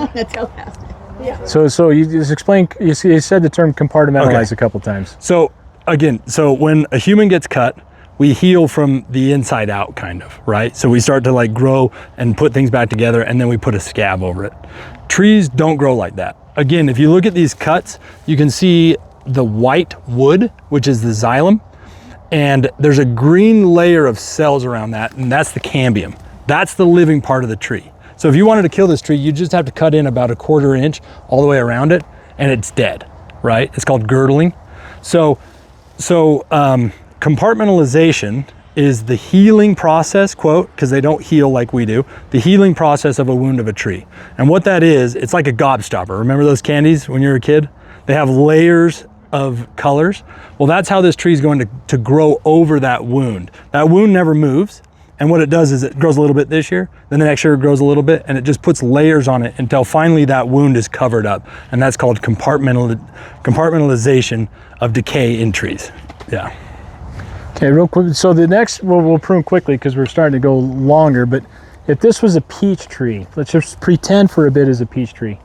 Yeah. So you just explained, you said the term compartmentalize a couple times. So again, when a human gets cut, we heal from the inside out, kind of, right? So we start to like grow and put things back together, and then we put a scab over it. Trees don't grow like that. Again, if you look at these cuts, you can see the white wood, which is the xylem, and there's a green layer of cells around that, and that's the cambium. That's the living part of the tree. So if you wanted to kill this tree, you just have to cut in about 1/4 inch all the way around it, and it's dead, right? It's called girdling. So compartmentalization is the healing process, quote, because they don't heal like we do, the healing process of a wound of a tree. And what that is, it's like a gobstopper. Remember those candies when you were a kid? They have layers of colors. Well, that's how this tree is going to grow over that wound. That wound never moves. And what it does is it grows a little bit this year, then the next year it grows a little bit, and it just puts layers on it until finally that wound is covered up. And that's called compartmentalization of decay in trees. Yeah. Okay, real quick. So the next, we'll prune quickly because we're starting to go longer, but if this was a peach tree, let's just pretend for a bit as a peach tree.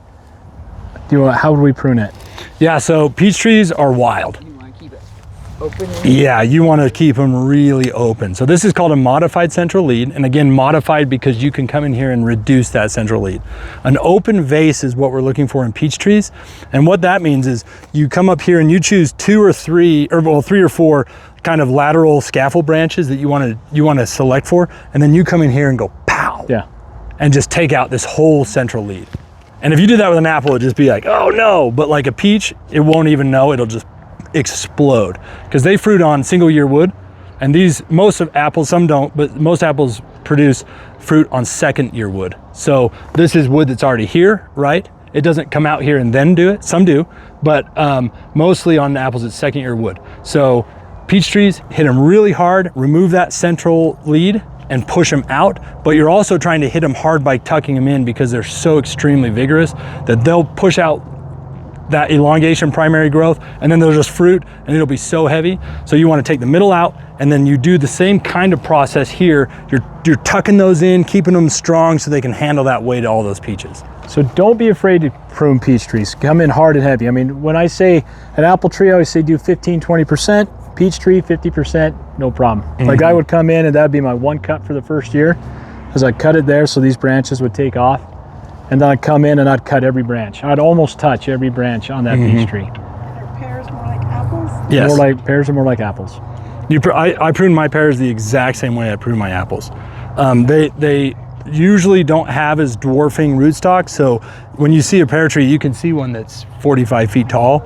How would we prune it? Yeah, so peach trees are wild. You want to keep it open? Yeah, you want to keep them really open. So this is called a modified central lead. And again, modified because you can come in here and reduce that central lead. An open vase is what we're looking for in peach trees. And what that means is you come up here and you choose 3 or 4 kind of lateral scaffold branches that you want to select for. And then you come in here and go pow. Yeah. And just take out this whole central lead. And if you do that with an apple, it'd just be like, oh no. But like a peach, it won't even know, it'll just explode, because they fruit on single year wood, and most of apples, some don't, but most apples produce fruit on 2nd year wood. So this is wood that's already here, right? It doesn't come out here and then do it. Some do, but mostly on apples it's 2nd year wood. So peach trees, hit them really hard, remove that central lead and push them out, but you're also trying to hit them hard by tucking them in, because they're so extremely vigorous that they'll push out that elongation primary growth, and then they'll just fruit and it'll be so heavy. So you want to take the middle out, and then you do the same kind of process here. You're tucking those in, keeping them strong so they can handle that weight of all those peaches. So don't be afraid to prune peach trees. Come in hard and heavy. I mean, when I say an apple tree, I always say do 15-20%. Peach tree, 50%, no problem. Like I would come in and that'd be my one cut for the first year, because I'd cut it there so these branches would take off. And then I'd come in and I'd cut every branch. I'd almost touch every branch on that peach tree. Are pears more like apples? Yes. Pears are more like apples. I prune my pears the exact same way I prune my apples. They usually don't have as dwarfing rootstock, so when you see a pear tree, you can see one that's 45 feet tall,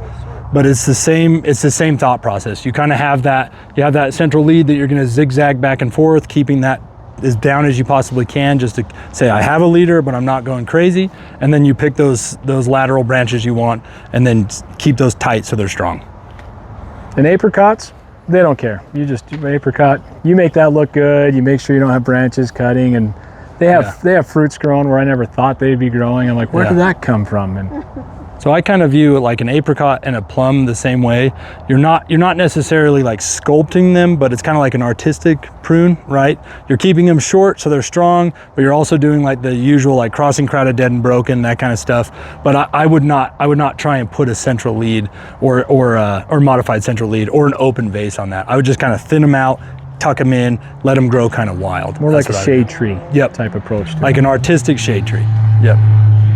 but it's the same thought process. You kind of have that central lead that you're going to zigzag back and forth, keeping that as down as you possibly can, just to say I have a leader, but I'm not going crazy. And then you pick those lateral branches you want, and then keep those tight so they're strong. And apricots, they don't care. You just do apricot. You make that look good. You make sure you don't have branches cutting, and they have fruits growing where I never thought they'd be growing. I'm like, where did that come from? And so I kind of view it like an apricot and a plum the same way. You're not necessarily like sculpting them, but it's kind of like an artistic prune, right? You're keeping them short so they're strong, but you're also doing like the usual like crossing crowded, dead and broken, that kind of stuff. But I would not try and put a central lead or modified central lead or an open vase on that. I would just kind of thin them out, tuck them in, let them grow kind of wild. More like a shade tree type approach. Like an artistic shade tree. Yep.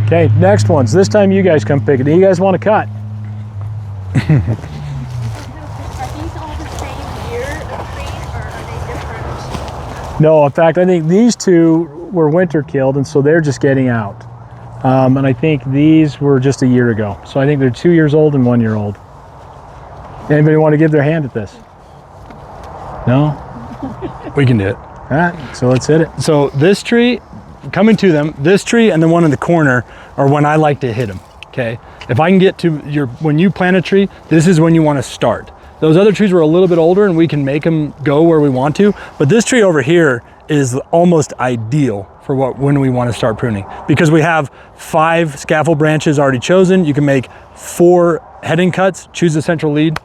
Okay, next ones. This time you guys come pick it. Do you guys want to cut? Are these all the same year of trees, or are they different? No, in fact, I think these two were winter killed, and so they're just getting out. And I think these were just a year ago. So I think they're 2 years old and 1 year old. Anybody want to give their hand at this? No? We can do it. All right, so let's hit it. So this tree, coming to them, this tree and the one in the corner are when I like to hit them, okay? If I can get to when you plant a tree, this is when you want to start. Those other trees were a little bit older and we can make them go where we want to, but this tree over here is almost ideal for when we want to start pruning, because we have 5 scaffold branches already chosen. You can make 4 heading cuts, choose the central lead,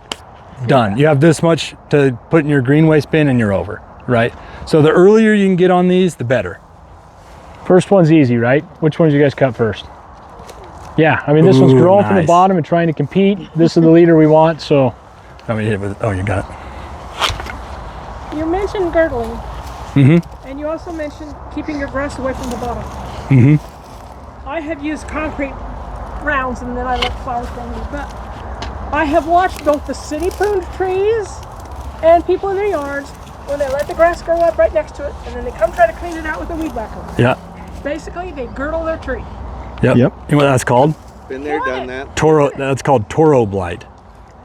done. You have this much to put in your green waste bin and you're over, right? So the earlier you can get on these, the better. First one's easy, right? Which one did you guys cut first? Yeah, I mean, this one's growing from the bottom and trying to compete. This is the leader we want, so. Let me hit it with, oh, you got it. You mentioned girdling. Mm-hmm. And you also mentioned keeping your grass away from the bottom. Mm-hmm. I have used concrete rounds and then I let flowers grow, but I have watched both the city pruned trees and people in their yards when they let the grass grow up right next to it, and then they come try to clean it out with a weed whacker. Yeah. Basically, they girdle their tree. Yep. You know what that's called? Been there, done that. That's called Toro blight.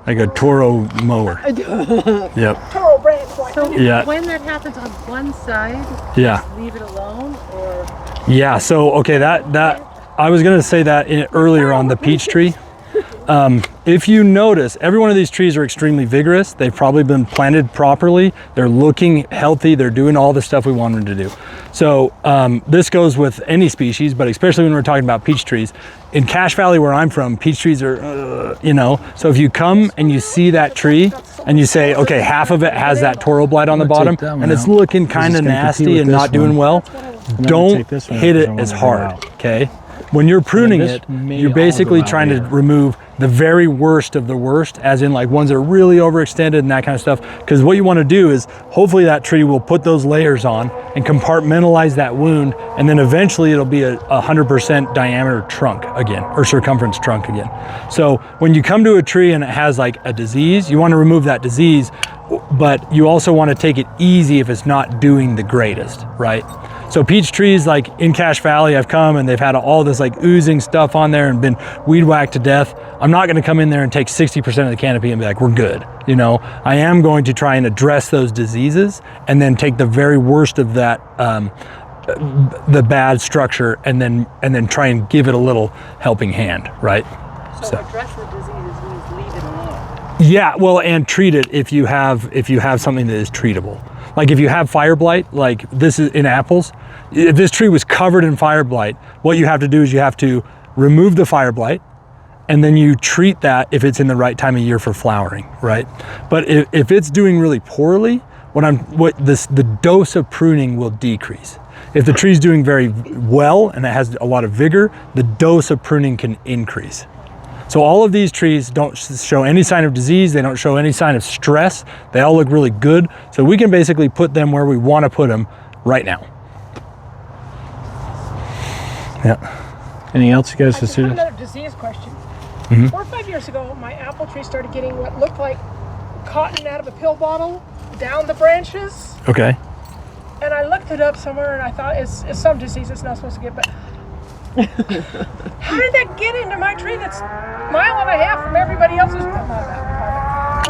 Like a Toro mower. Yep. Toro branch blight. So Yeah. when that happens on one side, Yeah. just leave it alone, or Yeah, so okay, that I was gonna say that earlier on the peach tree. If you notice, every one of these trees are extremely vigorous. They've probably been planted properly. They're looking healthy. They're doing all the stuff we want them to do. So this goes with any species, but especially when we're talking about peach trees. In Cache Valley, where I'm from, peach trees are, so if you come and you see that tree and you say, okay, half of it has that Toro blight on the bottom and it's looking kind of nasty and not doing well, don't hit it as hard, okay? When you're pruning it, you're basically trying to remove the very worst of the worst, as in like ones that are really overextended and that kind of stuff. Because what you want to do is hopefully that tree will put those layers on and compartmentalize that wound, and then eventually it'll be a 100% diameter trunk again, or circumference trunk again. So when you come to a tree and it has like a disease, you want to remove that disease, but you also want to take it easy if it's not doing the greatest, right? So peach trees, like in Cache Valley, I've come and they've had all this like oozing stuff on there and been weed whacked to death. I'm not gonna come in there and take 60% of the canopy and be like, we're good. You know, I am going to try and address those diseases and then take the very worst of that, the bad structure, and then try and give it a little helping hand, right? so address the diseases means leave it alone. Yeah, well, and treat it if you have something that is treatable. Like if you have fire blight, like this is in apples, if this tree was covered in fire blight, what you have to do is you have to remove the fire blight and then you treat that if it's in the right time of year for flowering, right? But if it's doing really poorly, the dose of pruning will decrease. If the tree's doing very well and it has a lot of vigor, the dose of pruning can increase. So all of these trees don't show any sign of disease, they don't show any sign of stress, they all look really good. So we can basically put them where we want to put them right now. Yeah. Anything else you guys I consider? have another disease question. 4 or 5 years ago, my apple tree started getting what looked like cotton out of a pill bottle down the branches. Okay. And I looked it up somewhere and I thought it's some disease it's not supposed to get, but how did that get into my tree that's a mile and a half from everybody else's?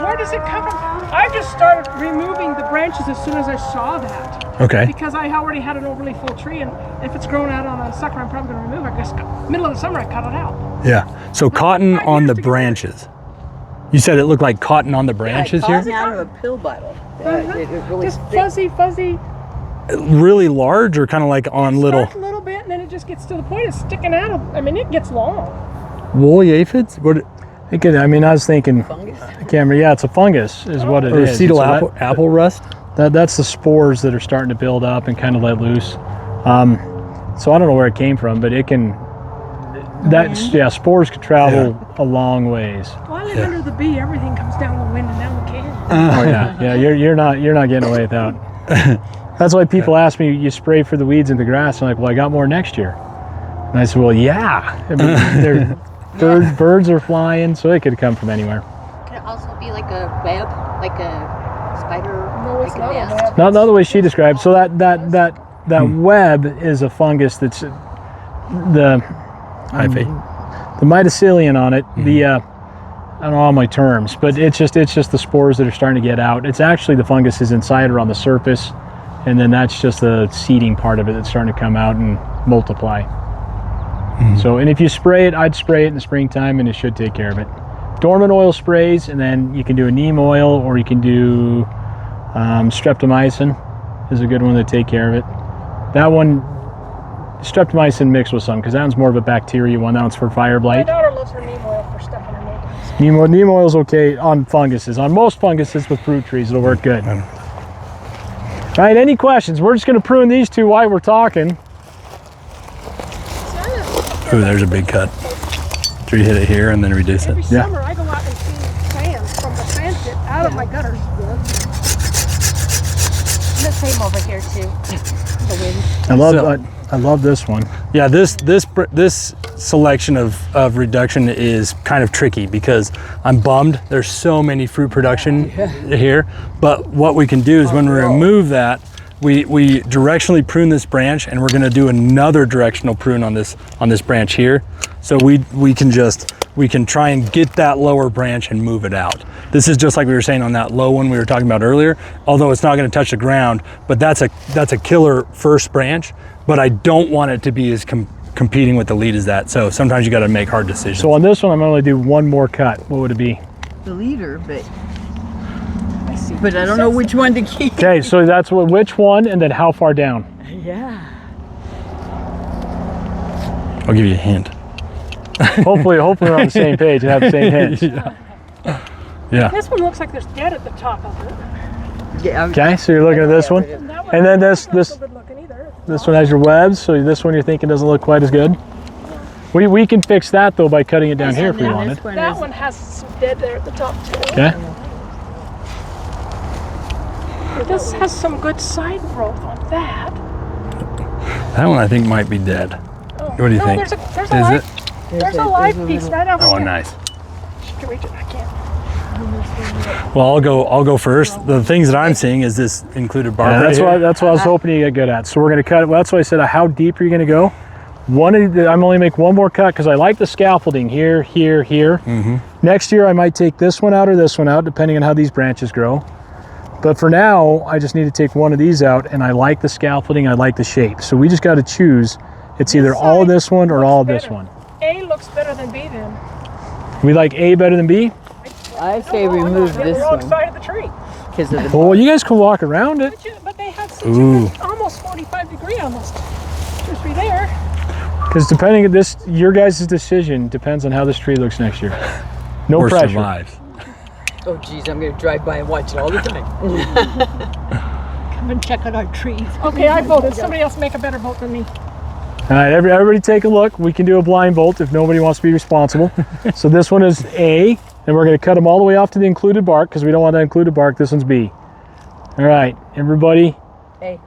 Where does it come from? I just started removing the branches as soon as I saw that. Okay. Because I already had an overly full tree, and if it's grown out on a sucker, I'm probably going to remove it. I guess middle of the summer I cut it out. Yeah. So cotton on the branches. You said it looked like cotton on the branches here? Cotton out of a pill bottle. It was really Just thick. fuzzy. Really large or kind of like on little Starts a little bit, and then it just gets to the point of sticking out. It gets long. woolly aphids? I was thinking, Fungus. I can't remember. Yeah, it's a fungus is what it Or is. acetyl So apple rust? that's the spores that are starting to build up and kind of let loose. So I don't know where it came from, but it can, spores could travel a long ways. Well, I live under the bee. Everything comes down the wind and down the canyon. Oh yeah, you're not getting away with that. That's why people ask me, you spray for the weeds in the grass? I'm like, well, I got more next year. And I said, well, yeah. Birds are flying, so it could come from anywhere. Could it also be like a web, like a spider? No, it's like not a nest? web. Not the way she described. So that web is a fungus that's the mycelium on it. I don't know all my terms, but it's just the spores that are starting to get out. It's actually the fungus is inside or on the surface, and then that's just the seeding part of it that's starting to come out and multiply. So, and if you spray it, I'd spray it in the springtime and it should take care of it. Dormant oil sprays, and then you can do a neem oil, or you can do streptomycin is a good one to take care of it. That one, streptomycin mixed with some, because that one's more of a bacteria one. That one's for fire My blight. daughter loves her neem oil for stuff in her neighborhood. Neem oil's okay on funguses. On most funguses with fruit trees, it'll work good. All right, any questions? We're just going to prune these two while we're talking. Ooh, there's a big cut. Tree hit it here and then reduce it. Every summer I go out and see sand from the sand pit out of my gutters. The same over here too. The wind. I love this one. Yeah, this selection of reduction is kind of tricky because I'm bummed. There's so many fruit production here, but what we can do is when we remove that, we directionally prune this branch, and we're going to do another directional prune on this branch here. So we can try and get that lower branch and move it out. This is just like we were saying on that low one we were talking about earlier, although it's not going to touch the ground, but that's a killer first branch, but I don't want it to be as competing with the lead as that. So sometimes you got to make hard decisions. So on this one, I'm going to do one more cut. What would it be? The leader, but I don't know which one to keep. Okay, so that's which one, and then how far down? Yeah. I'll give you a hint. Hopefully we're on the same page and have the same hints. Yeah. This one looks like there's dead at the top of it. Yeah. Okay, so you're looking at this one, And that one and then not this so good looking either. this one has your webs. So this one you're thinking doesn't look quite as good. We can fix that though by cutting it down here if we wanted. That one has some dead there at the top too. Okay. This has some good side growth on that. That one I think might be dead. Oh, What do you no, think? There's a Is live, it? there's a live piece right over Oh, there. nice. She can reach it. I can't. Well, I'll go first. The things that I'm seeing is this included bark. Yeah, right here. that's what I was hoping you get good at. So we're gonna cut it. Well, that's why I said how deep are you gonna go? I'm only make one more cut because I like the scaffolding here, here, here. Next year I might take this one out or this one out depending on how these branches grow. But for now, I just need to take one of these out, and I like the scaffolding, I like the shape. So we just got to choose. It's either all of this one or all of this one. A looks better than B then. We like A better than B? I say remove They're this the wrong one side of the tree. because of the. Well, you guys can walk around it. But they have such Ooh. a almost 45 degree almost. 2 or 3 there. Because depending on this, your guys' decision depends on how this tree looks next year. No Or pressure. survives. Oh, geez, I'm going to drive by and watch it all the time. Come and check out our trees. Okay, I voted. Somebody else make a better vote than me. All right, everybody take a look. We can do a blind vote if nobody wants to be responsible. So this one is A, and we're going to cut them all the way off to the included bark because we don't want that included bark. This one's B. All right, everybody. A.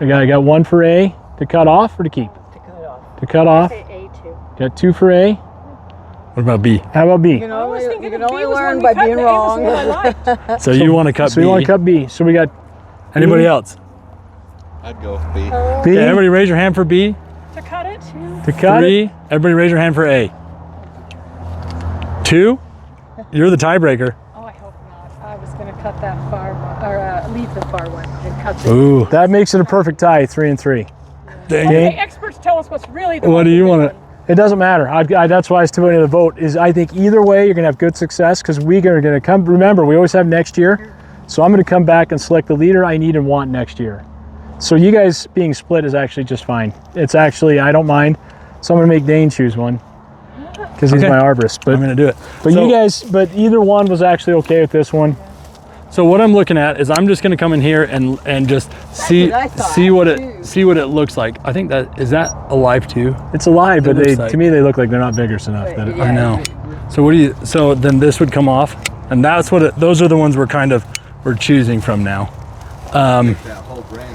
I got one for A to cut off or to keep? To cut it off. To cut off. Say A too. Got 2 for A. What about B? How about B? You can I was only, thinking you can that B only was learn one by we cut, being and A was wrong. the one I liked. So you want to cut So B? we want to cut B. So we got Anybody else? I'd go B. B Okay, everybody raise your hand for B. To cut it. to cut it. 3. Everybody raise your hand for A. 2. You're the tiebreaker. Oh, I hope not. I was going to cut that far one, or leave the far one and cut this. Ooh. That makes it a perfect tie, 3 and 3. Dang Okay, it. experts tell us what's really the What do you want want to? It doesn't matter. That's why I was putting in the vote. Is I think either way you're gonna have good success because we are gonna come. Remember, we always have next year, so I'm gonna come back and select the leader I need and want next year. So you guys being split is actually just fine. It's actually I don't mind. So I'm gonna make Dane choose one because he's Okay. my arborist. I'm But going to do it. but So- you guys, but either one was actually okay with this one. So what I'm looking at is I'm just going to come in here and just see what I thought, too. see what it looks like. I think is that alive too? It's alive, but looks they like- to me they look like they're not vigorous enough. That it, Yeah. I know. So what do you? So then this would come off, and that's what those are the ones we're choosing from now. That whole branch.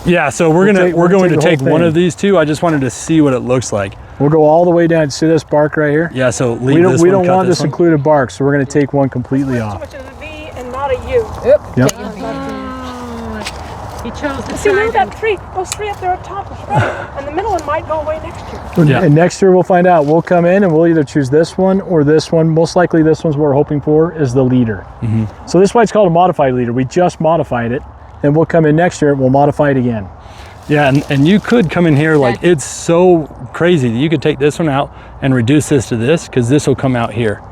Yeah. So we're We'll going take the to whole take one thing. of these two. I just wanted to see what it looks like. We'll go all the way down. See this bark right here? Yeah. So leave We don't this we one, don't cut want this one. included bark, so we're gonna take one completely Too off. much of a V and not a U. Yep. He chose the See, look side. at that tree. Those 3 up there at top is right, and the middle one might go away next year. Yeah. And next year we'll find out. We'll come in and we'll either choose this one or this one. Most likely this one's what we're hoping for is the leader. So this is why it's called a modified leader. We just modified it, and we'll come in next year and we'll modify it again. Yeah, and you could come in here like it's so crazy that you could take this one out and reduce this to this because this will come out here.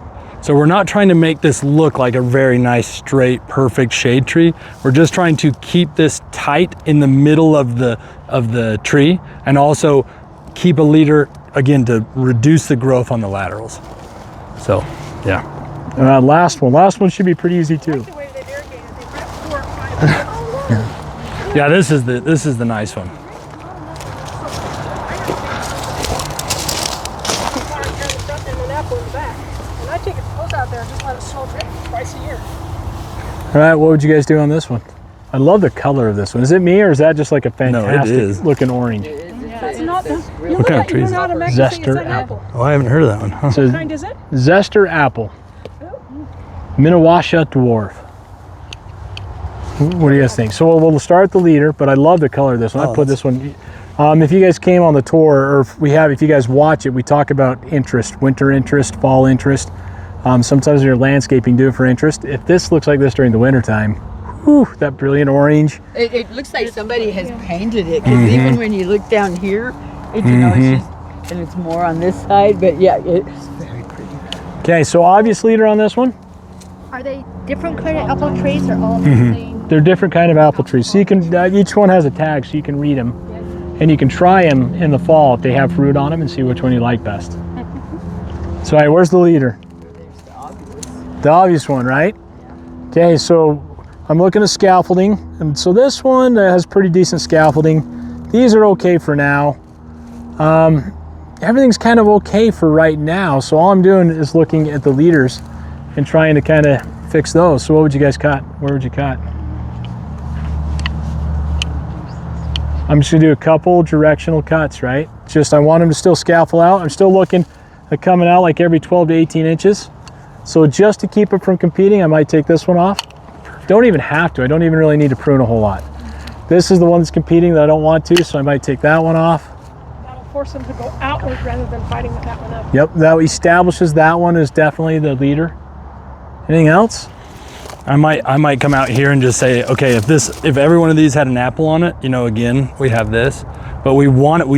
So we're not trying to make this look like a very nice, straight, perfect shade tree. We're just trying to keep this tight in the middle of the tree and also keep a leader, again, to reduce the growth on the laterals. So, yeah. Last one should be pretty easy too. The way they irrigated, they put 4 or 5. Yeah, this is the nice one. And an apple in the back. And I take it those out there and just let it slow drip twice a year. All right, what would you guys do on this one? I love the color of this one. Is it me or is that just like a fantastic is. looking orange? That's not the. You What look kind of at tree you is know how it? to make you think it's Zester an apple. Oh, I haven't heard of that one. Huh? So What kind is it? Zester apple. Minnewaska dwarf. What do you guys think? So we'll start the leader, but I love the color of this one. I Oh, put this one. If you guys came on the tour, or if you guys watch it, we talk about interest, winter interest, fall interest. Sometimes when you're landscaping, do it for interest. If this looks like this during the wintertime, whew, that brilliant orange. It looks like somebody has painted it because even when you look down here, it's just, and it's more on this side, but yeah, it's very pretty. Okay, so obvious leader on this one. Are they different kind of apple trees or all the same? They're different kind of apple trees. So you can each one has a tag, so you can read them, and you can try them in the fall if they have fruit on them and see which one you like best. So, all right, where's the leader? The obvious one, right? Okay, so I'm looking at scaffolding, and so this one has pretty decent scaffolding. These are okay for now. Everything's kind of okay for right now, so all I'm doing is looking at the leaders and trying to kind of fix those. So what would you guys cut? Where would you cut? I'm just gonna do a couple directional cuts, right? Just I want them to still scaffold out. I'm still looking at coming out like every 12 to 18 inches. So just to keep it from competing, I might take this one off. Don't even have to. I don't even really need to prune a whole lot. This is the one that's competing that I don't want to, so I might take that one off. That'll force them to go outward rather than fighting with that one up. Yep, that establishes that one is definitely the leader. Anything else? I might come out here and just say, okay, if every one of these had an apple on it, again, we have this, but we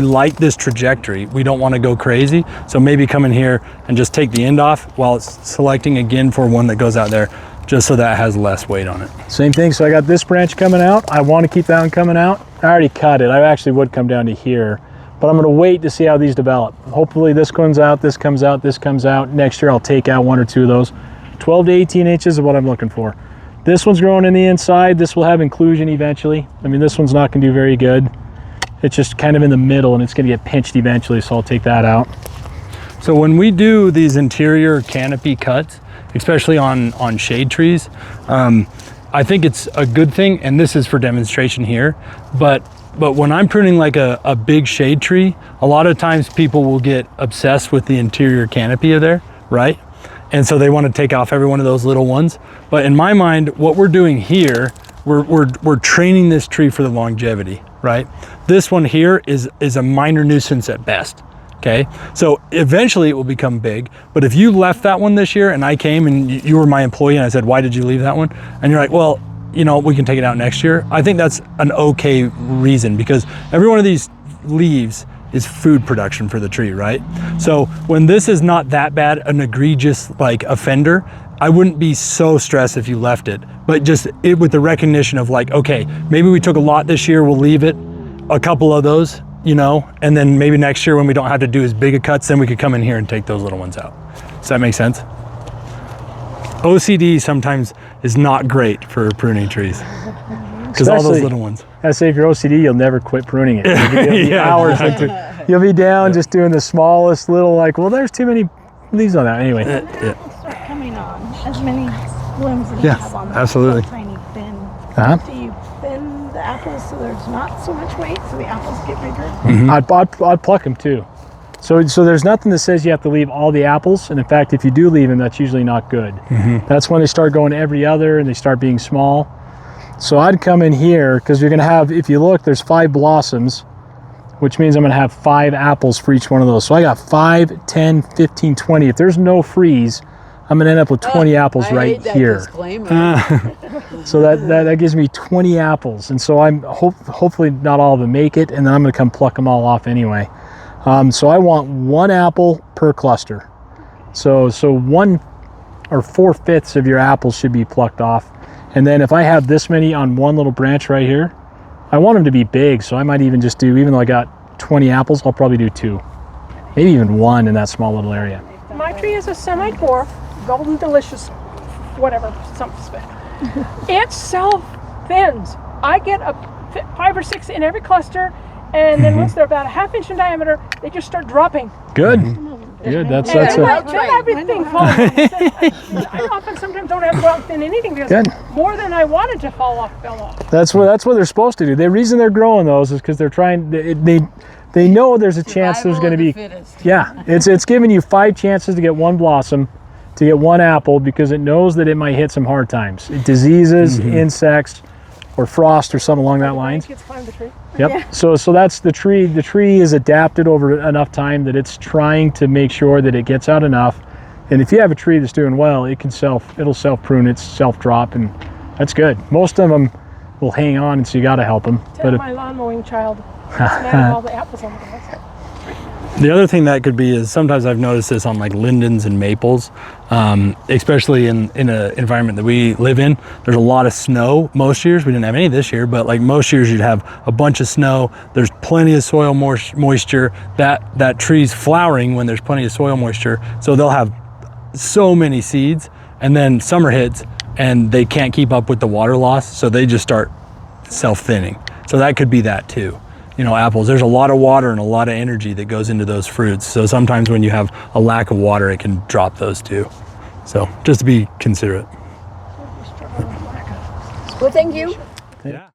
like this trajectory. We don't want to go crazy. So maybe come in here and just take the end off while it's selecting again for one that goes out there, just so that has less weight on it. Same thing, so I got this branch coming out. I want to keep that one coming out. I already cut it. I actually would come down to here, but I'm gonna wait to see how these develop. Hopefully this comes out, this comes out, this comes out. Next year I'll take out 1 or 2 of those. 12 to 18 inches is what I'm looking for. This one's growing in the inside. This will have inclusion eventually. I mean, this one's not gonna do very good. It's just kind of in the middle and it's gonna get pinched eventually, so I'll take that out. So when we do these interior canopy cuts, especially on shade trees, I think it's a good thing, and this is for demonstration here, but when I'm pruning like a big shade tree, a lot of times people will get obsessed with the interior canopy of there, right? And so they want to take off every one of those little ones. But in my mind, what we're doing here, we're training this tree for the longevity, right? This one here is a minor nuisance at best. Okay, so eventually it will become big, but if you left that one this year and I came and you were my employee and I said, why did you leave that one? And you're like, well, you know, we can take it out next year. I think that's an okay reason, because every one of these leaves is food production for the tree, right? So when this is not that bad, an egregious like offender, I wouldn't be so stressed if you left it, but just with the recognition of like, okay, maybe we took a lot this year, we'll leave it, a couple of those, you know, and then maybe next year when we don't have to do as big a cuts, then we could come in here and take those little ones out. Does that make sense? OCD sometimes is not great for pruning trees, because all those little ones. I say if you're OCD, you'll never quit pruning it. You'll be hours you'll be down just doing the smallest little, like, well, there's too many leaves on that. Anyway. Start coming on as many blooms as you have on that absolutely. tiny thin. Uh-huh. Do you thin the apples so there's not so much weight, so the apples get bigger? Mm-hmm. I'd pluck them too. So there's nothing that says you have to leave all the apples, and in fact, if you do leave them, that's usually not good. Mm-hmm. That's when they start going every other and they start being small. So I'd come in here, because you're gonna have, if you look, there's 5 blossoms, which means I'm gonna have 5 apples for each one of those. So I got 5, 10, 15, 20. If there's no freeze, I'm gonna end up with 20 apples right here. So that gives me 20 apples, and so I'm hopefully not all of them make it, and then I'm gonna come pluck them all off anyway. So I want 1 apple per cluster. So 1 or 4/5 of your apples should be plucked off, and then if I have this many on one little branch right here, I want them to be big. So I might even just do, even though I got 20 apples, I'll probably do 2, maybe even 1 in that small little area. My tree is a semi-dwarf, golden delicious, whatever, something spec. It self-thins. I get a 5 or 6 in every cluster, and then once they're about a ½ inch in diameter, they just start dropping. Good. Good. That's then everything falls. I often sometimes don't have to go out and thin anything, because more than I wanted to fall off fell off. That's what they're supposed to do. The reason they're growing those is because they're trying. They know there's a chance there's going to be. Yeah, it's giving you 5 chances to get 1 blossom, to get 1 apple, because it knows that it might hit some hard times, diseases, insects, or frost, or something along that lines. Kids climb the tree. Yep. Yeah. So that's the tree. The tree is adapted over enough time that it's trying to make sure that it gets out enough. And if you have a tree that's doing well, it'll self prune, it's self drop, and that's good. Most of them will hang on, and so you got to help them. Tell my lawn mowing child. All the apples on the grass. The other thing that could be is sometimes I've noticed this on like lindens and maples, especially in an environment that we live in. There's a lot of snow most years. We didn't have any this year, but like most years you'd have a bunch of snow. There's plenty of soil moisture. That tree's flowering when there's plenty of soil moisture. So they'll have so many seeds, and then summer hits and they can't keep up with the water loss. So they just start self-thinning. So that could be that too. You know, apples, there's a lot of water and a lot of energy that goes into those fruits. So sometimes when you have a lack of water, it can drop those too. So just to be considerate. Well, thank you. Yeah.